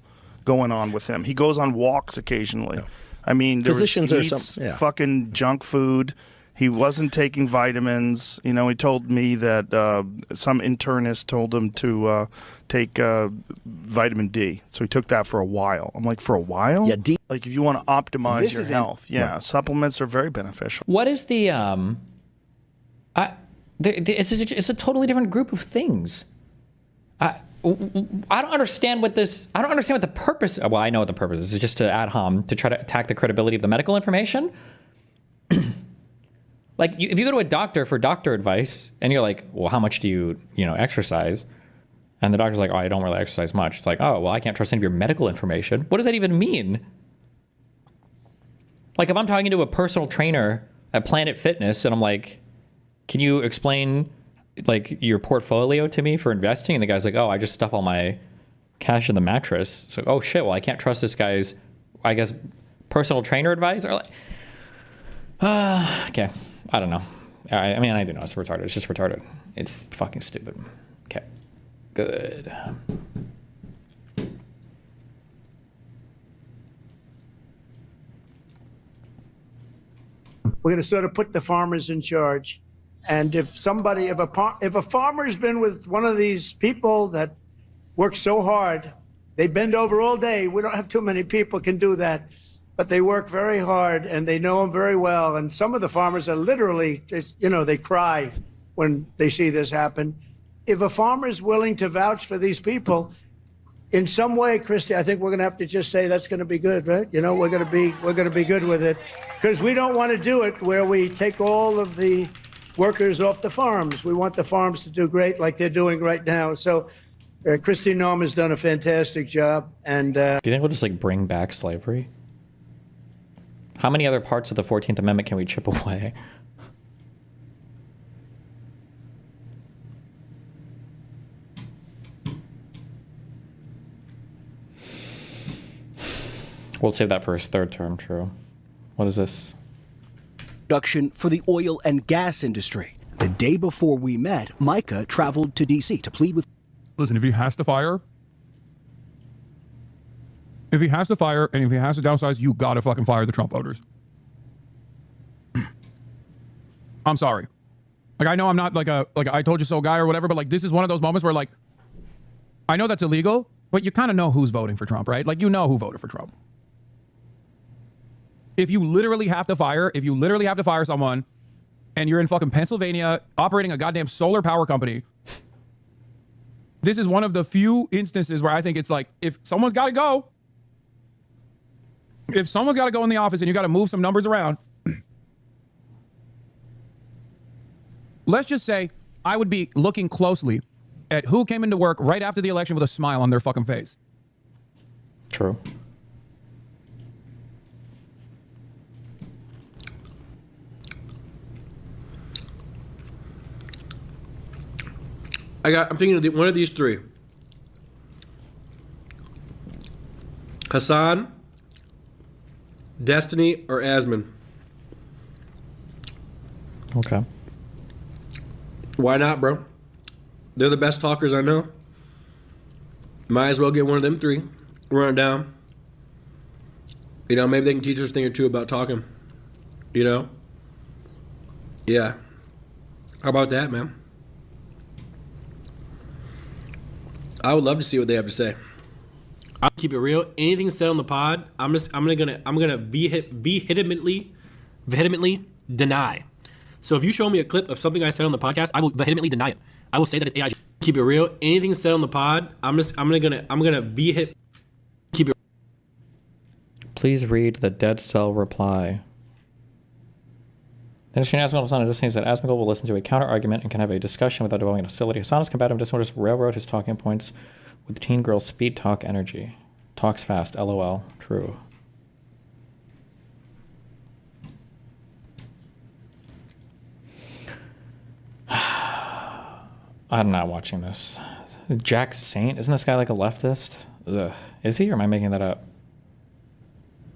going on with him. He goes on walks occasionally. Yeah. I mean, he eats fucking junk food. He wasn't taking vitamins. You know, he told me that some internist told him to take vitamin D. So he took that for a while. I'm like, for a while? Yeah, D. Like if you want to optimize your health, right. Supplements are very beneficial. What is the it's a totally different group of things. I don't understand what this. I don't understand what the purpose. Well, I know what the purpose is. It's just to ad hom to try to attack the credibility of the medical information. Like, if you go to a doctor for doctor advice, and you're like, well, how much do you exercise? And the doctor's like, oh, I don't really exercise much. It's like, oh, well, I can't trust any of your medical information. What does that even mean? Like, if I'm talking to a personal trainer at Planet Fitness, and I'm like, can you explain, like, your portfolio to me for investing? And the guy's like, oh, I just stuff all my cash in the mattress. So, oh, shit, well, I can't trust this guy's, I guess, personal trainer advice? Or like, okay. I don't know. I mean, I do know it's retarded. It's just retarded. It's fucking stupid. Okay. Good. We're going to sort of put the farmers in charge. And if a farmer's been with one of these people that work so hard, they bend over all day. We don't have too many people can do that. But they work very hard, and they know them very well. And some of the farmers are literally, they cry when they see this happen. If a farmer is willing to vouch for these people, in some way, Christy, I think we're going to have to just say that's going to be good, right? We're going to be good with it, because we don't want to do it where we take all of the workers off the farms. We want the farms to do great, like they're doing right now. So, Christy Noem has done a fantastic job. And do you think we'll just bring back slavery? How many other parts of the 14th Amendment can we chip away? We'll save that for his third term, true. What is this? Production for the oil and gas industry. The day before we met, Micah traveled to D.C. to plead with... Listen, if he has to fire, and if he has to downsize, you gotta fucking fire the Trump voters. I'm sorry. Like, I know I'm not like a I told you so guy or whatever, but like this is one of those moments where like, I know that's illegal, but you kind of know who's voting for Trump, right? Like, you know who voted for Trump. If you literally have to fire someone and you're in fucking Pennsylvania operating a goddamn solar power company, this is one of the few instances where I think it's like, if someone's got to go in the office and you got to move some numbers around, let's just say I would be looking closely at who came into work right after the election with a smile on their fucking face. True. I'm thinking of one of these three. Hassan, Destiny, or Asmon. Okay. Why not, bro? They're the best talkers I know. Might as well get one of them three. Run it down. You know, maybe they can teach us a thing or two about talking. You know? Yeah. How about that, man? I would love to see what they have to say. I'll keep it real. Anything said on the pod, I'm gonna vehemently deny. So if you show me a clip of something I said on the podcast, I will vehemently deny it. I will say that it's AI. Keep it real. Anything said on the pod, keep it. Please read the Dead Cell reply. Then Asmagul Hassan just saying that Asmagul will listen to a counter argument and can have a discussion without developing hostility. Hassan's combative disorders railroad his talking points with teen girl speed talk energy. Talks fast. LOL. True. I'm not watching this. Jack Saint? Isn't this guy like a leftist? Ugh. Is he, or am I making that up?